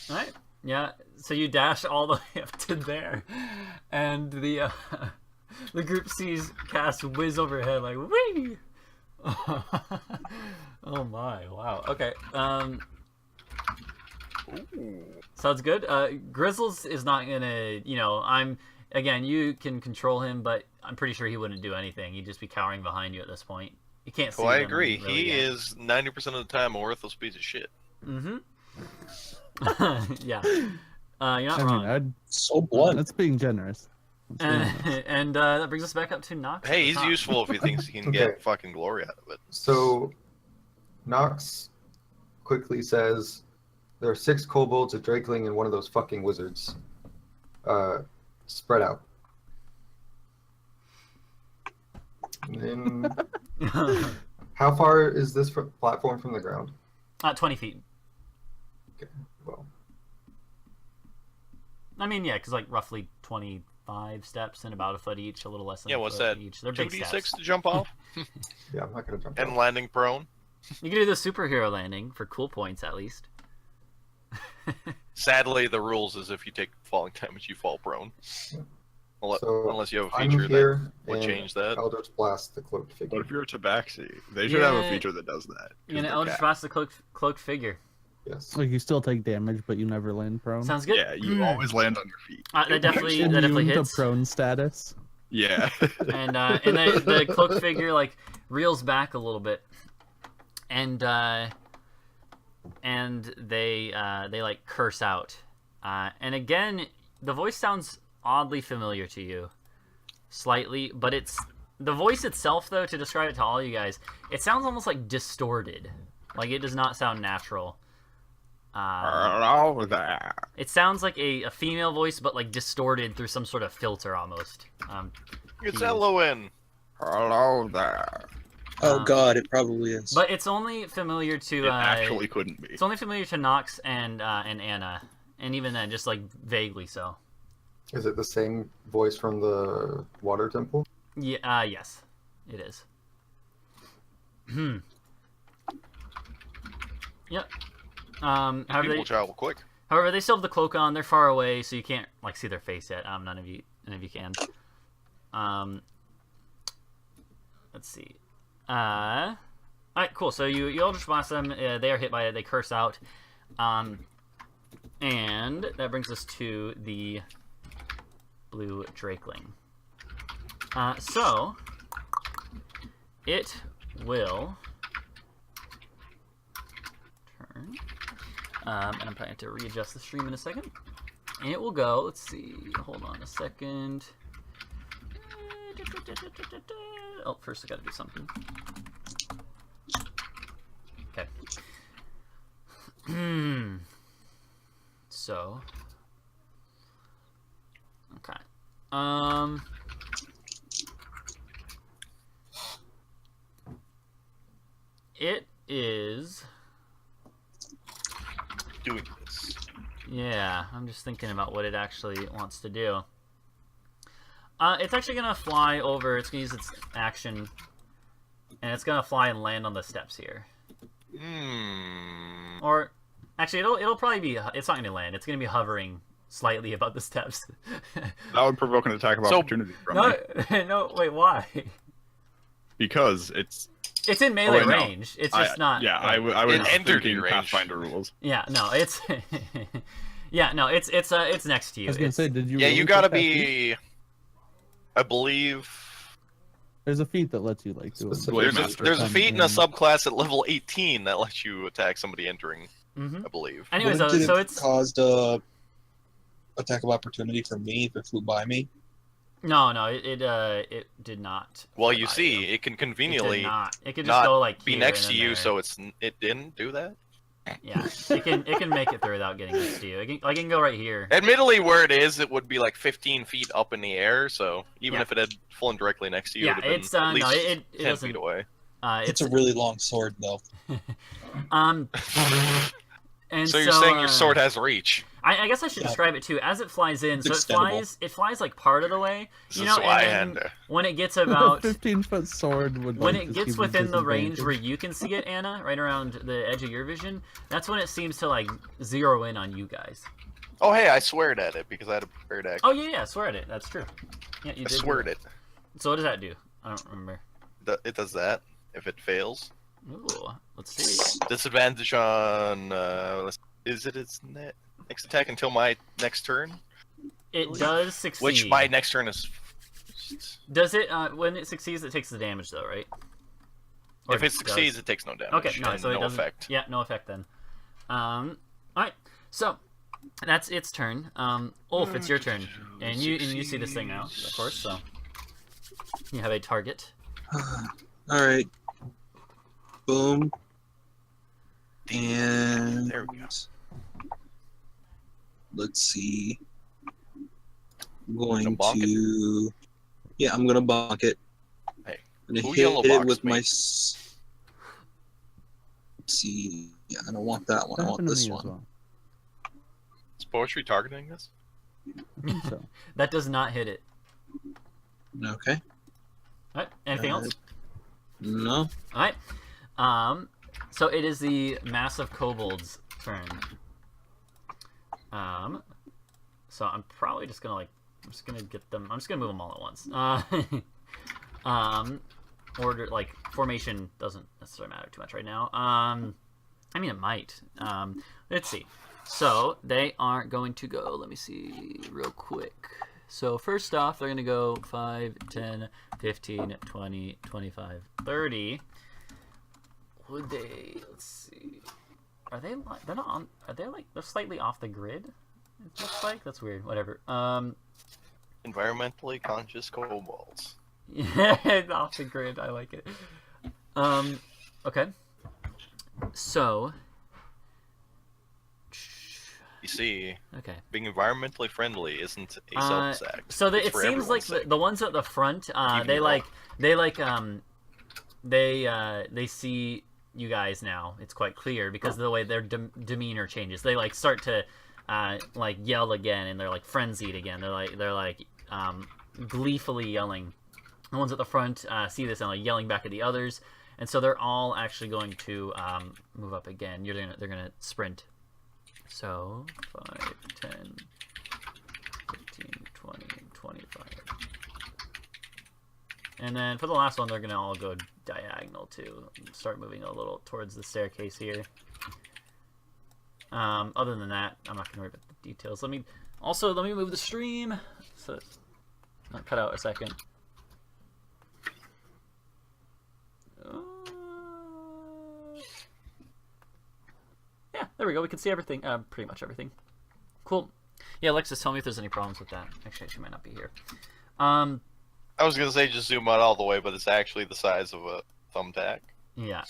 All right. Yeah. So you dash all the way up to there, and the group sees Kass whiz overhead like whee. Oh my! Wow. Okay. Sounds good. Grizzles is not gonna. You know, again, you can control him, but I'm pretty sure he wouldn't do anything. He'd just be cowering behind you at this point. You can't see Well, I him agree. really He yet. is 90% of the time a worthless piece of shit. Mm-hmm. Yeah. You're not I wrong. mean, So blunt. that's being generous. That's being honest. And that brings us back up to Nox. at Hey, the he's top. useful if he thinks he can Okay. get fucking glory out of it. So, Nox quickly says there are 6 kobolds, a drakeling, and one of those fucking wizards. Spread out. And then, how far is this platform from the ground? 20 feet. Okay, well, I mean, yeah, because like roughly 25 steps and about a foot each, a little less than Yeah, a what's foot that? each. They're big 2d6 steps. to jump off yeah, I'm not gonna jump. and out. landing prone. You can do the superhero landing for cool points at least. Sadly, the rules is if you take falling damage, you fall prone. So, Unless you have a I'm feature that here would and change that. Eldritch Blast the cloaked figure. But if you're a tabaxi, they should have a Yeah. feature that does that. 'cause You're gonna they're Eldritch cat. Blast the cloaked figure. Yes. Like you still take damage, but you never land prone. Sounds good. Yeah, you always land on your feet. That definitely Immune to hits. prone status. Yeah. And the cloaked figure like reels back a little bit, and they like curse out, and again the voice sounds oddly familiar to you, slightly, but it's the voice itself though, to describe it to all you guys, it sounds almost like distorted, like it does not sound natural. Hello there. It sounds like a female voice, but like distorted through some sort of filter almost. It's He is. Eloin. Hello there. Oh god, it probably is. But it's only familiar to It actually couldn't be. it's only familiar to Nox and Anna, and even then, just like vaguely so. Is it the same voice from the water temple? Yeah, yes, it is. Yep. However, People travel quick. they still have the cloak on. They're far away, so you can't like see their face yet. None of you can. Let's see. All right, cool. So you Eldritch Blast them. They are hit by it. They curse out. And that brings us to the blue drakeling. So it will turn. And I'm trying to readjust the stream in a second. And it will go. Let's see. Hold on a second. Oh, first I gotta do something. Okay. So. Okay. It is. Doing this. Yeah, I'm just thinking about what it actually wants to do. It's actually gonna fly over. It's gonna use its action, and it's gonna fly and land on the steps here. Or, actually, it'll probably be. It's not gonna land. It's gonna be hovering slightly above the steps. That would provoke an attack of So- opportunity from me. No, wait, why? Because it's... It's in melee I know. range. It's just not. Yeah, I was It entered thinking your range. Pathfinder rules. Yeah, no, it's. Yeah, no, it's next to you. I was gonna It's- say, did you? Yeah, really you take gotta that feat? be. I believe There's a feat that lets you like do it. Blade Master. there's a Um, feat in a and- subclass at level 18 that lets you attack somebody entering. Mhm. I believe. Anyways, Wouldn't it so have it's caused a attack of opportunity for me if it flew by me. no, it did not. Well, fly you by see, it can It conveniently did not. It could just not go like be here next and to then you, there. so it didn't do that. Yeah, it can make it through without getting next to you. It can go right here. Admittedly, where it is, it would be like 15 feet up in the air. So even Yeah. if it had flown directly next to you, Yeah, it would have it's been at no, least it 10 doesn't. feet away. It's a really long sword, though. And So you're saying your sword uh, has reach. I guess I should Yeah. describe it too. As it flies in, It's so extendable. it flies like part of the way. This You is know, why and then and when it gets about 15-foot sword would. when like, it just gets give you within the range disadvantage. where you can see it, Anna, right around the edge of your vision, that's when it seems to like zero in on you guys. oh hey, I sweared at it because I had a prepared action. Oh yeah, swear at it. That's true. Yeah, you I did. sweared it. So what does that do? I don't remember. It does that if it fails. Ooh, let's see. Disadvantage on is it its next attack until my next turn? It does succeed. Which my next turn is. Does it? When it succeeds, it takes the damage though, right? Or If it succeeds, it takes no damage. Okay, no, and so it no doesn't. effect. Yeah, no effect then. All right, so that's its turn. Ulf, it's your turn, and you see this thing now, of course. So you have a target. All right. Boom. And There we go. Let's see. I'm going Gonna bonk to. Yeah, I'm gonna bonk it. Hey, I'm gonna who hit yellow it boxed with me? my. Let's see. Yeah, I don't want that one. That I want happened to this me one. as well. Is poetry targeting this? I think so. That does not hit it. Okay. All right, anything else? No. All right. So it is the massive kobold's turn. So I'm probably just gonna I'm just gonna get them. I'm just gonna move them all at once. Order formation doesn't necessarily matter too much right now. I mean it might. Let's see. So they are going to go. Let me see real quick. So first off, they're gonna go 5, 10, 15, 20, 25, 30. Would they? Let's see. Are they? They're not on. Are they They're slightly off the grid. It looks like that's weird. Whatever. Environmentally conscious kobolds. Yeah, off the grid. I like it. Okay. So. You see, Okay. being environmentally friendly isn't a self act. So It's it for seems like everyone's sake. the ones at the front, they see you guys now. It's quite clear because of the way their demeanor changes. They start to yell again, and they're frenzied again. They're gleefully yelling. The ones at the front see this and yelling back at the others, and so they're all actually going to move up again. They're gonna sprint. So 5, 10, 15, 20, 25. And then for the last one, they're gonna all go diagonal too. Start moving a little towards the staircase here. Other than that, I'm not gonna worry about the details. Let me move the stream. So I'll cut out a second. Yeah, there we go. We can see everything. Pretty much everything. Cool. Yeah, Alexis, tell me if there's any problems with that. Actually, she might not be here. I was gonna say just zoom out all the way, but it's actually the size of a thumbtack. Yeah.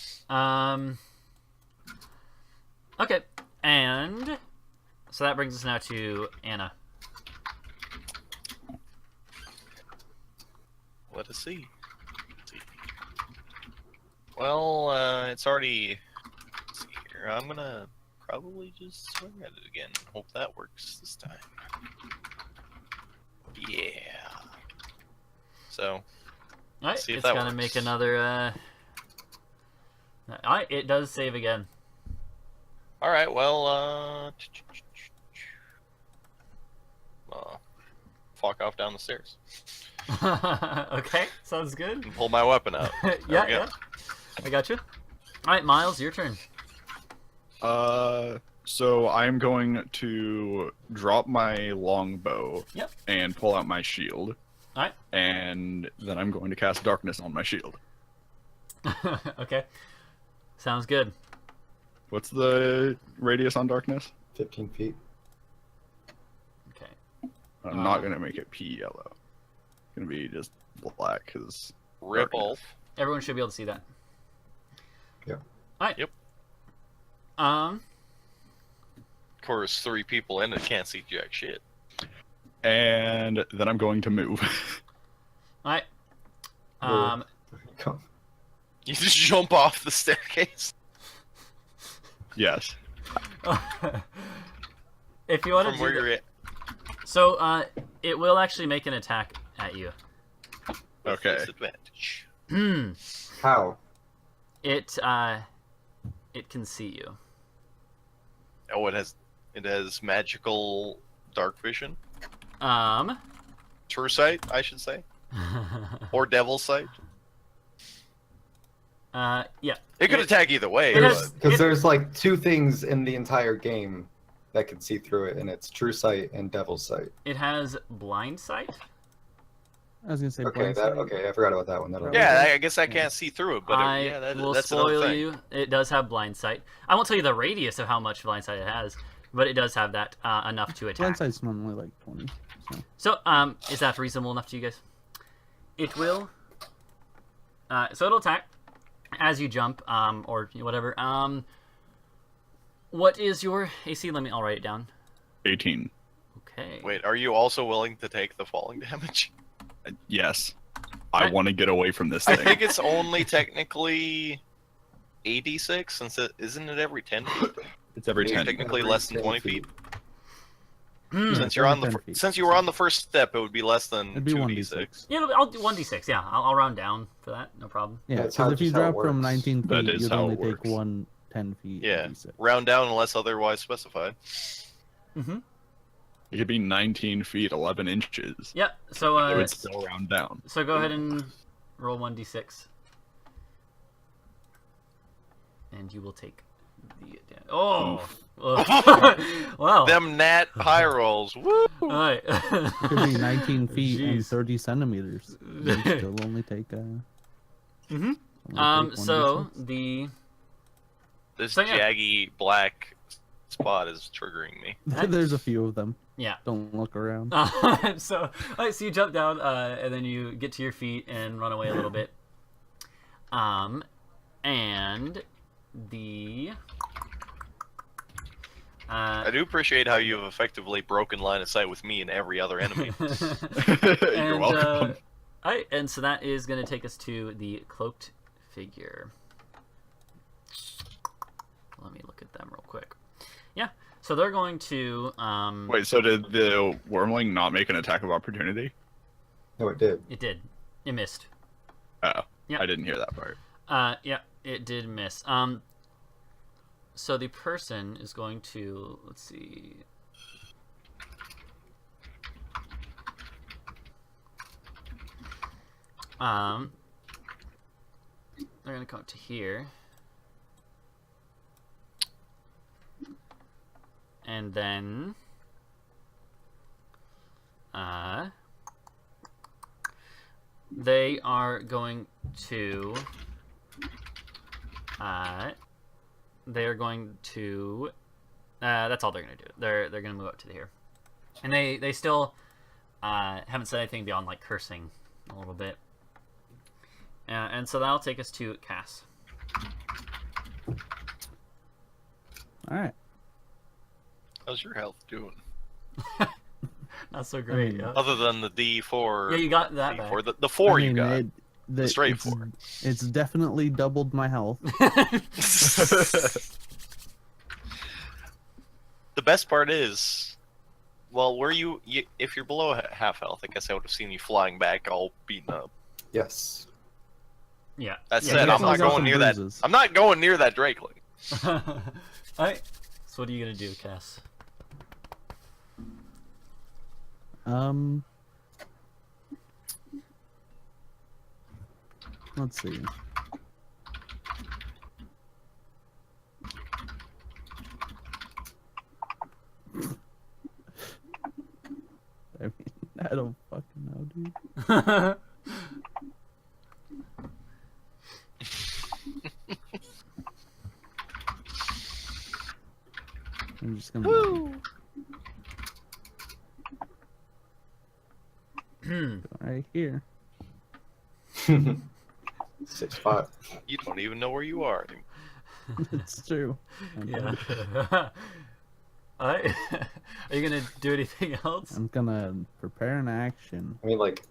Okay, and so that brings us now to Anna. Let us see. Well, it's already. Let's see here. I'm gonna probably just swing at it again. Hope that works this time. Yeah. So. All right, See if it's that gonna works. make another. All right, it does save again. All right. Well, fuck off down the stairs Okay, sounds good. and pull my weapon out. There we Yeah, go. yeah. I got you. All right, Miles, your turn. So I'm going to drop my longbow Yep. and pull out my shield. Alright. And then I'm going to cast darkness on my shield. Okay. Sounds good. What's the radius on darkness? 15 feet. Okay. I'm not gonna make it pea yellow. It's gonna be just black because Rip Darkness. off. Everyone should be able to see that. Yeah. Alright. Yep. Um, Of course, 3 people in it can't see jack shit. and then I'm going to move. alright. Um, Come. You just jump off the staircase Yes. if you want from to where do you're at. so, it will actually make an attack at you. Okay. Disadvantage. How? It can see you. Oh, it has magical dark vision. True sight, I should say, or devil sight. Yeah. It could attack either way. It has- but Because there's like 2 things in the entire game that can see through it, and it's True Sight and Devil's Sight. It has blind sight. I was gonna say Okay, blind sight. I forgot about that one. That'll Yeah, I guess I can't see through it, but I will that's another spoil thing. you. It does have blind sight. I won't tell you the radius of how much blind sight it has, but it does have that enough to Blind attack. sight's normally like 20. So, is that reasonable enough to you guys? It will. So it'll attack as you jump, or whatever. What is your AC? I'll write it down. 18. Okay. Wait, are you also willing to take the falling damage? Yes. I Right. want to get away from this I thing. think it's only technically 86, since isn't it every 10 feet? It's every You're 10. technically less than 20 feet. Hmm. Since you're on the 10 feet. since you were on the first step, it would be less than It'd be 2d6. 1d6. Yeah, I'll do 1d6. Yeah, I'll round down for that. No problem. Yeah, That's because how- if you just how it drop from works. 19 That feet, is you'd how only it take works. 1 10 feet. Yeah. d6. Round down unless otherwise specified. Mm-hmm. It could be 19 feet, 11 inches. Yeah. So It would still round down. so go ahead and roll 1d6, and you will take the. Oh. Wow. Them nat high rolls. Woo! All right. Could be 19 feet and Jeez. 30 centimeters. You still only take Mhm. only take So 1d6. the This So, yeah. jaggy black spot is triggering me. There's a few of them. yeah. Don't look around. So you jump down, and then you get to your feet and run away a little bit. And the. I do appreciate how you have effectively broken line of sight with me and every other enemy. You're welcome. Alright, and so that is going to take us to the cloaked figure. Let me look at them real quick. Yeah, so they're going to. Wait, so did the wormling not make an attack of opportunity? No, it did. It did. It missed. Oh, Yeah. I didn't hear that part. Yeah, it did miss. So the person is going to, let's see. They're gonna come up to here. And then they are going to they're going to that's all they're gonna do. They're gonna move up to here. And they still haven't said anything beyond like cursing a little bit. And so that'll take us to Kass. Alright. How's your health doing? Not so great. mean, Yeah, Other than the D4. yeah, you got that back. D4 the 4 I mean, you got. the straight it's, 4. It's definitely doubled my health. The best part is, well, if you're below half health, I guess I would have seen you flying back all beaten up. Yes. Yeah. That Yeah, said, you I'm not guys going near that. bruises. I'm not going near that Drakeling. Alright. So what are you gonna do, Kass? Let's see. I mean, I don't fucking know, dude. I'm just gonna. Go right here. 6'5". You don't even know where you are anymore. It's true. Yeah. Alright. Are you gonna do anything else? I'm gonna prepare an action. I mean, like,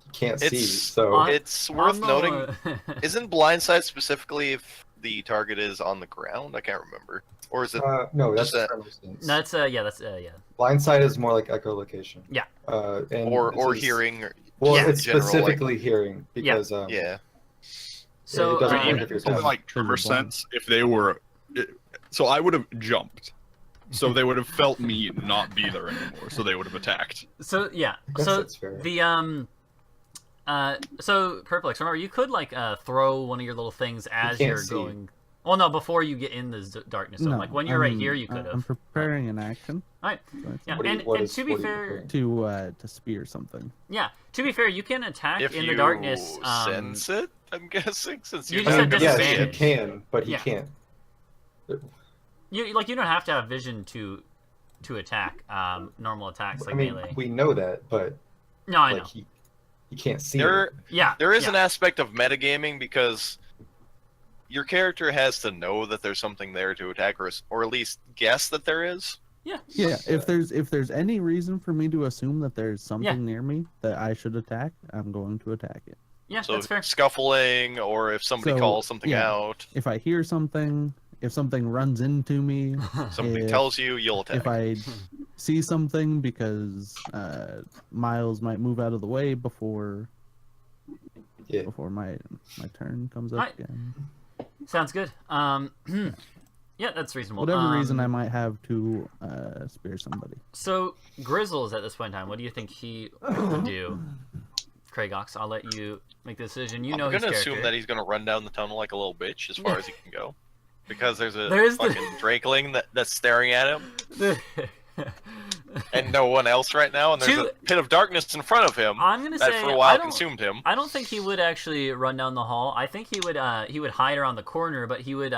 you can't see, It's- so It's worth I'm noting. not- Isn't blindside specifically if the target is on the ground? I can't remember. Or is it? no, that's Just that- thermal sense. That's yeah, that's yeah. Blind is more like echolocation. Yeah. And or this is- hearing? Or, Well, yeah, it's general, like- specifically hearing because yeah. So it doesn't But work even if you're something deaf. like tremor sense, if they were, so I would have jumped, so they would have felt me not be there anymore, so they would have attacked. so yeah. I guess So that's fair. the so Purplex, remember you could like throw one of your little things as can't you're see. going. Well, no, before you get in the darkness. So, No, like when you're right here, you could I'm have. preparing an action. All right. So it's Yeah, What do you- and, what and is- to be what are you fair, preparing? to spear something. yeah, to be fair, you can attack If in you the darkness. sense it, I'm guessing, since You you're just not said gonna yes, see he disadvantage. it. can, but he Yeah. can't. You don't have to have vision to attack. Normal attacks like I mean, melee. we know that, but No, I know. like he can't see it. There is yeah. an aspect of metagaming because your character has to know that there's something there to attack, or at least guess that there is. Yeah. Yeah, if there's any reason for me to assume that there's something Yeah. near me that I should attack, I'm going to attack it. Yeah, So that's fair. scuffling, or if somebody So, calls something yeah. out, If I hear something, if something runs into me, somebody if- tells you, you'll attack. if I see something because Miles might move out of the way before Yeah. my turn comes up Right. again. Sounds good. Yeah, that's reasonable. Whatever reason I might have to spear somebody. So Grizzle is at this point in time. What do you think he would do? Craigox, I'll let you make the decision. You know I'm his gonna character. assume that he's gonna run down the tunnel like a little bitch as far as he can go, because there's a There is the- fucking drakeling that's staring at him, and no one else right now, and there's Two- a pit of darkness in front of him I'm gonna that say for a I while don't. consumed him. I don't think he would actually run down the hall. I think he would hide around the corner, but he would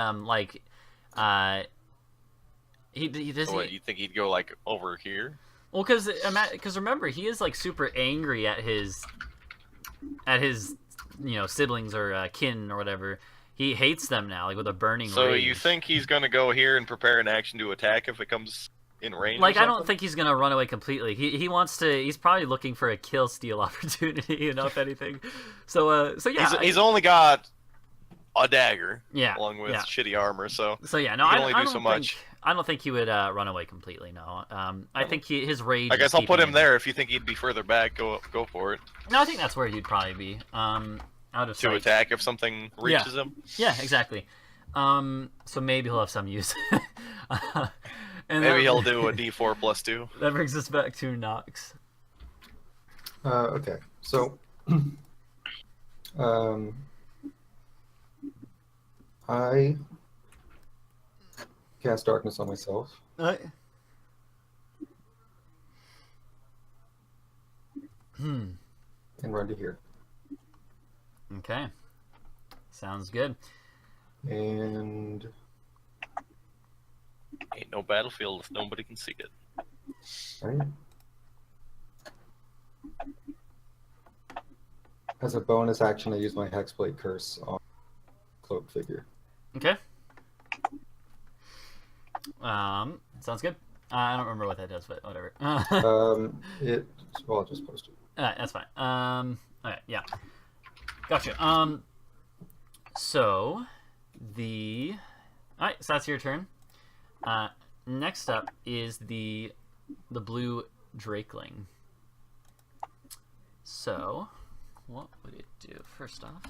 he does So what, you think he'd go like over here? well because remember he is like super angry at his siblings or kin or whatever. He hates them now, like with a burning So rage. you think he's gonna go here and prepare an action to attack if it comes in range? Like or I don't something? think he's gonna run away completely. He wants to. He's probably looking for a kill steal opportunity, if anything. So yeah, He's only got a dagger, yeah, along with yeah. shitty armor. So So yeah, no, he I can only I do don't so think, much. I don't think he would run away completely. No, I think his rage. I guess is I'll put keeping him there. If you think he'd be further back, go for it No, I think that's where he'd probably be. Out of to sight. attack if something reaches him. Yeah, exactly. So maybe he'll have some use. And Maybe that- he'll do a D4 plus 2. That brings us back to Nox. Okay, so I cast darkness on myself. And run to here. Okay. Sounds good. And Ain't no battlefield if nobody can see it. right. As a bonus action, I use my Hexblade Curse on cloak figure. Okay. Sounds good. I don't remember what that does, but whatever. Well, I'll just post it. Alright, that's fine. Alright, yeah. Gotcha. So Alright, so that's your turn. Next up is the blue Drakeling. So, what would it do first off?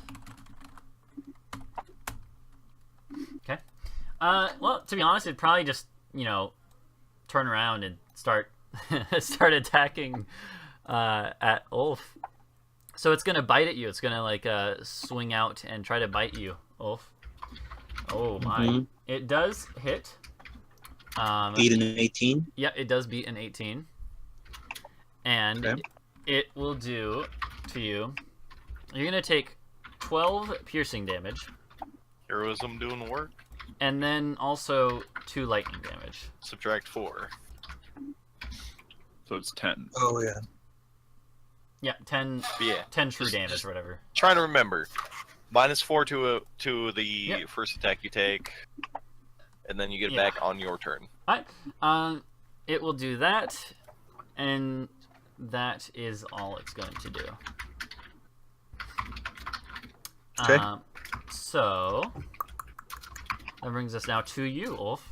Okay. Well, to be honest, it'd probably just, turn around and start attacking at Ulf. So it's gonna bite at you. It's gonna swing out and try to bite you, Ulf. Oh my! Mhm. It does hit. Beat an 18. Yeah, it does beat an 18, and Okay. it will do to you. You're gonna take 12 piercing damage, Heroism doing work. and then also 2 lightning damage. Subtract 4. So it's 10. Oh, yeah. Yeah, 10 Yeah. 10 true Just- damage just- or whatever. Trying to remember. -4 to the Yep. first attack you take, and then you get it Yeah. back on your turn. Alright, it will do that, and that is all it's going to do. Okay. So that brings us now to you, Ulf.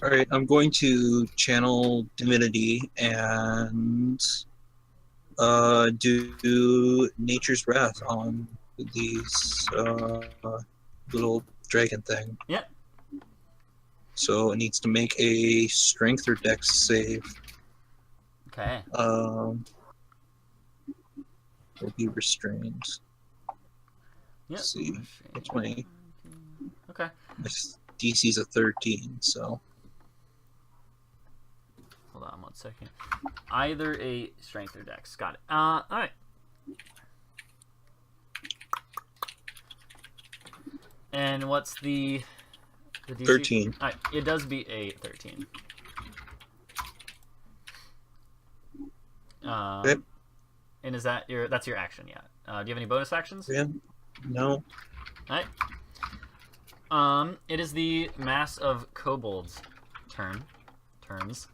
All right, I'm going to channel divinity and do nature's wrath on these little dragon thing. Yep. So it needs to make a strength or dex save. Okay. It'll be restrained. Yep. see. What's my- Okay. DC's a 13, so Hold on 1 second. Either a strength or dex. Got it. All right. And what's the DC? 13. All right, it does beat a 13. Okay. And is that that's your action? Yeah. Do you have any bonus actions? Yeah. No. All right. It is the mass of kobolds' turns.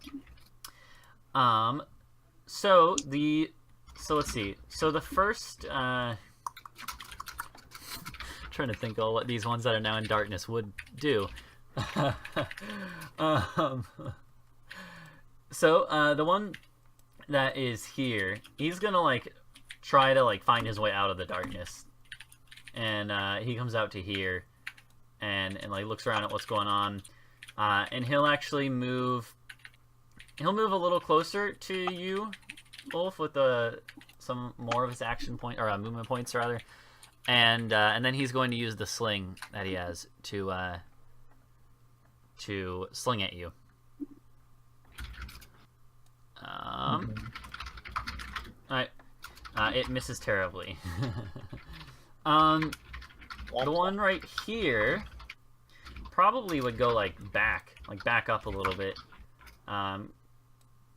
So let's see. So the first, trying to think of what these ones that are now in darkness would do. So the one that is here, he's gonna like try to like find his way out of the darkness, and he comes out to here, and like looks around at what's going on, and he'll actually move. He'll move a little closer to you, Ulf, with some more of his action point or movement points rather, and then he's going to use the sling that he has to sling at you. All right, it misses terribly. The one right here probably would go like back up a little bit.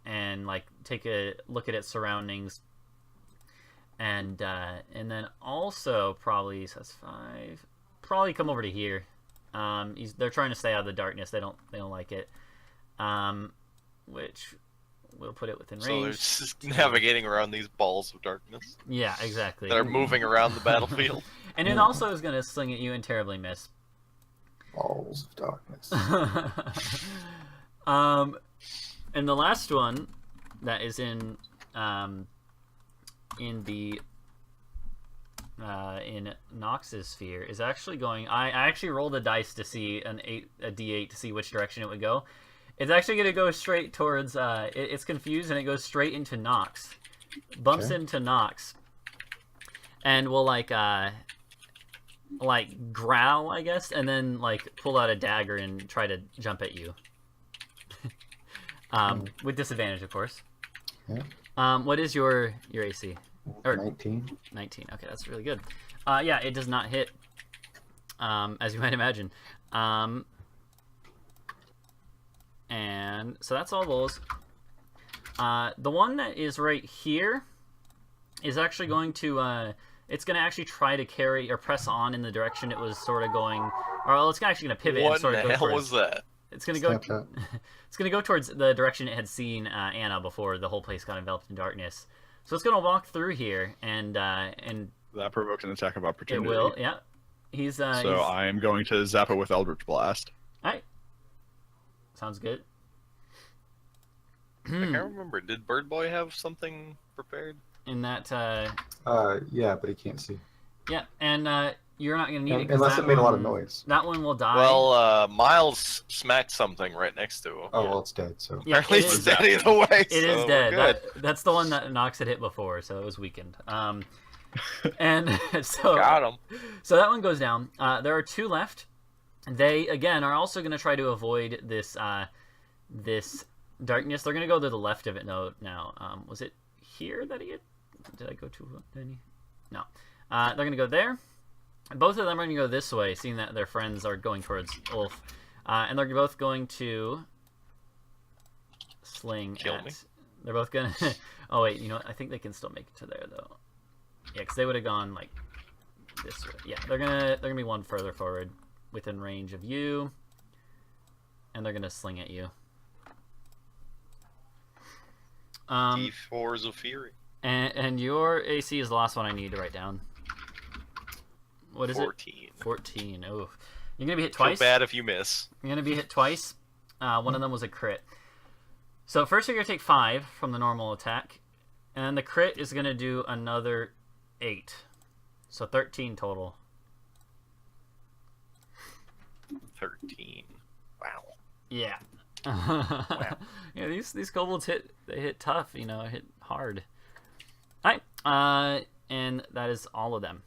And like take a look at its surroundings, and then also probably says 5. Probably come over to here. They're trying to stay out of the darkness. They don't like it. Which we'll put it within range. So they're just navigating around these balls of darkness. Yeah, exactly. That are moving around the battlefield. And it also is going to sling at you and terribly miss. Balls of darkness. And the last one that is in Nox's sphere is actually going. I actually rolled a dice to see a D8 to see which direction it would go. It's actually going to go straight towards. It's confused and it goes straight into Nox, bumps into Nox, and will like growl, I guess, and then like pull out a dagger and try to jump at you. With disadvantage, of course. Yeah. What is your AC? Or 19. 19. Okay, that's really good. Yeah, it does not hit, as you might imagine. And so that's all those. The one that is right here is actually going to. It's going to actually try to carry or press on in the direction it was sort of going. Or it's actually going to pivot and What sort of the go hell towards. was that? It's going to go. Snapchat. It's going to go towards the direction it had seen Anna before the whole place got enveloped in darkness. So it's going to walk through here, and That provokes an attack of it opportunity. will. Yeah, he's. So I am going to zap it with Eldritch Blast. All right. Sounds good. I can't remember. Did Bird Boy have something prepared? In that. Yeah, but he can't see. Yeah, and you're not going to need it 'cause Unless that it made a lot of one- noise. That one will die. Well, Miles smacked something right next to him. Oh, well, it's dead, so. yeah, Apparently it it's is, dead either way. it is so dead. we're good. That's the one that Nox had hit before, so it was weakened. And so Got him. So that one goes down. There are 2 left. They again are also going to try to avoid this this darkness. They're going to go to the left of it. Now, was it here that he had? Did I go too? No. They're going to go there. Both of them are going to go this way, seeing that their friends are going towards Ulf, and they're both going to sling. Kill me. They're both going to. Oh wait, you know what? I think they can still make it to there though. Yeah, because they would have gone like this way. Yeah, they're gonna be one further forward, within range of you, and they're gonna sling at you. D4s of Fury. And your AC is the last one I need to write down. What is 14. it? 14. Oh, you're gonna be hit Feel twice. bad if you miss. You're gonna be hit twice. One of them was a crit. So first you're gonna take 5 from the normal attack, and the crit is gonna do another 8. So 13 total. 13. Wow. Yeah. Yeah, these kobolds hit tough, hit hard. Alright, and that is all of them.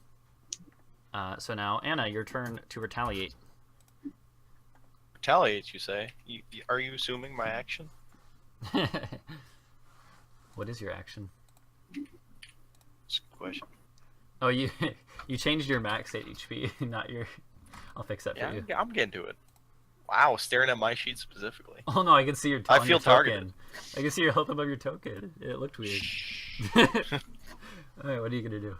So now, Anna, your turn to retaliate. retaliate, you say? Are you assuming my action? What is your action? That's a good question. Oh, you changed your max HP, not your. I'll fix that for you. Yeah, I'm getting to it. Wow, staring at my sheet specifically. Oh no, I can see your. I feel targeted. I can see your health above your token. It looked weird. All right, what are you gonna do?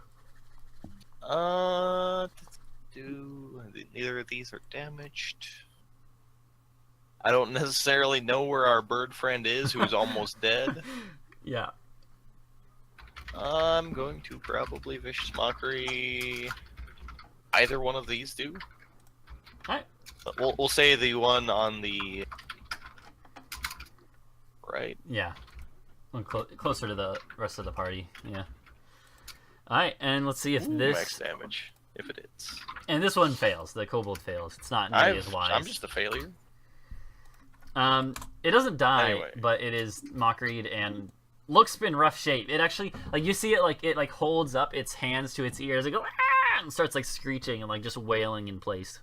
Neither of these are damaged. I don't necessarily know where our bird friend is, who's almost dead. Yeah. I'm going to probably Vicious Mockery. Either one of these do. Alright. We'll say the one on the right. Yeah. Closer to the rest of the party. Yeah. Alright, and let's see if this. Max damage, if it is. And this one fails. The kobold fails. It's not nearly as wise. I'm just a failure. It doesn't die, Anyway. but it is mockeried and looks in rough shape. It actually, like, you see it, like, it, like, holds up its hands to its ears and go, ah! And starts, like, screeching and, like, just wailing in place.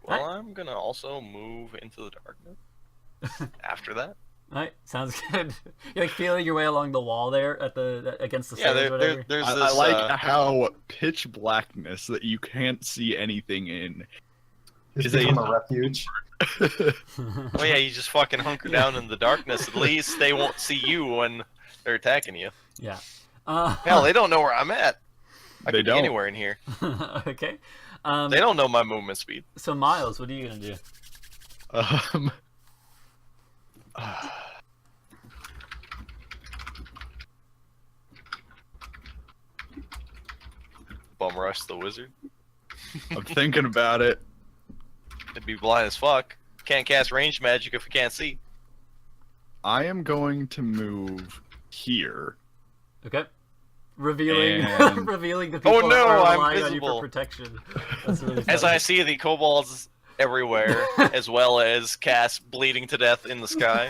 Well, I'm gonna also move into the darkness after that. Alright, sounds good. You're, like, feeling your way along the wall there at against the stairs or whatever. There's this. I like how pitch blackness that you can't see anything in. It's Is it- become a refuge. Oh yeah, you just fucking hunker down in the darkness. At least they won't see you when they're attacking you. Yeah. Hell, they don't know where I'm at. I They could don't. be anywhere in here. Okay. They don't know my movement speed. So, Miles, what are you gonna do? Bum rush the wizard. I'm thinking about it. It'd be blind as fuck. Can't cast range magic if we can't see. I am going to move here. Okay. Revealing, And- revealing the people Oh, no, are I'm relying on you visible. for protection. That's really As funny. I see the kobolds everywhere, as well as Kass bleeding to death in the sky.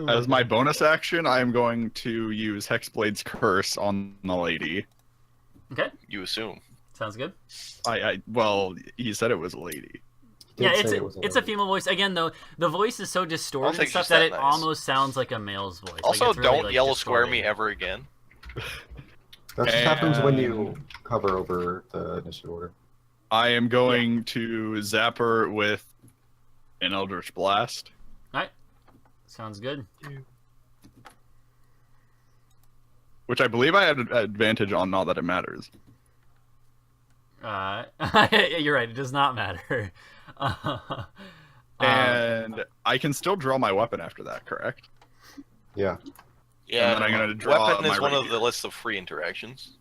As my bonus action, I am going to use Hexblade's Curse on the lady. Okay, You assume. sounds good. Well, he said it was a lady. Did Yeah, say it's it was a female voice. Again, though, the voice is so distorted and think stuff she's that that it nice. almost sounds like a male's voice. Like, Also, it's really, don't like, yellow square me distorted. ever again. That just happens when you And- hover over the initiative order. I am going to zap her with an Eldritch Blast. Alright, sounds good. Which I believe I had an advantage on, not that it matters. You're right, it does not matter. And I can still draw my weapon after that, correct? Yeah. Yeah, then I'm gonna draw weapon is my one of rapier. the list of free interactions.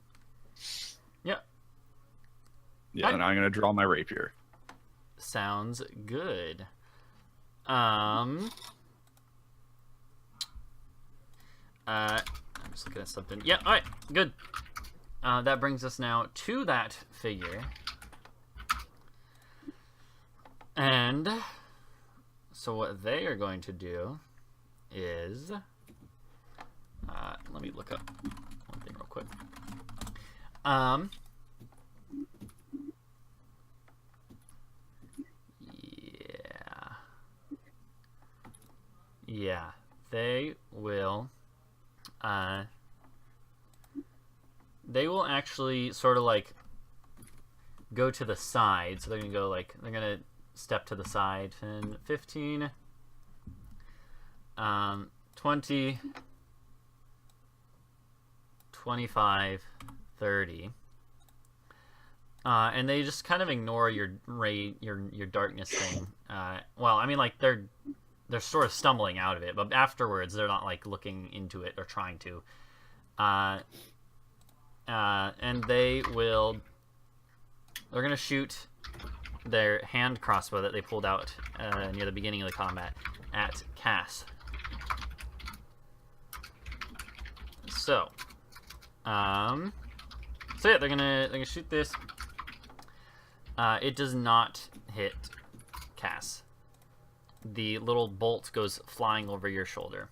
Yeah, and I'm going to draw my rapier. Sounds good. I'm just looking at something. Yeah, alright, good. That brings us now to that figure. And so what they are going to do is let me look up one thing real quick. Yeah, they will actually sort of like go to the side. So they're gonna go like, they're gonna step to the side. 10, 15, 20, 25, 30. And they just kind of ignore your darkness thing. Well, I mean, like, they're sort of stumbling out of it, but afterwards they're not like looking into it or trying to. And they're gonna shoot their hand crossbow that they pulled out near the beginning of the combat at Kass. So yeah, they're gonna shoot this. It does not hit Kass. The little bolt goes flying over your shoulder.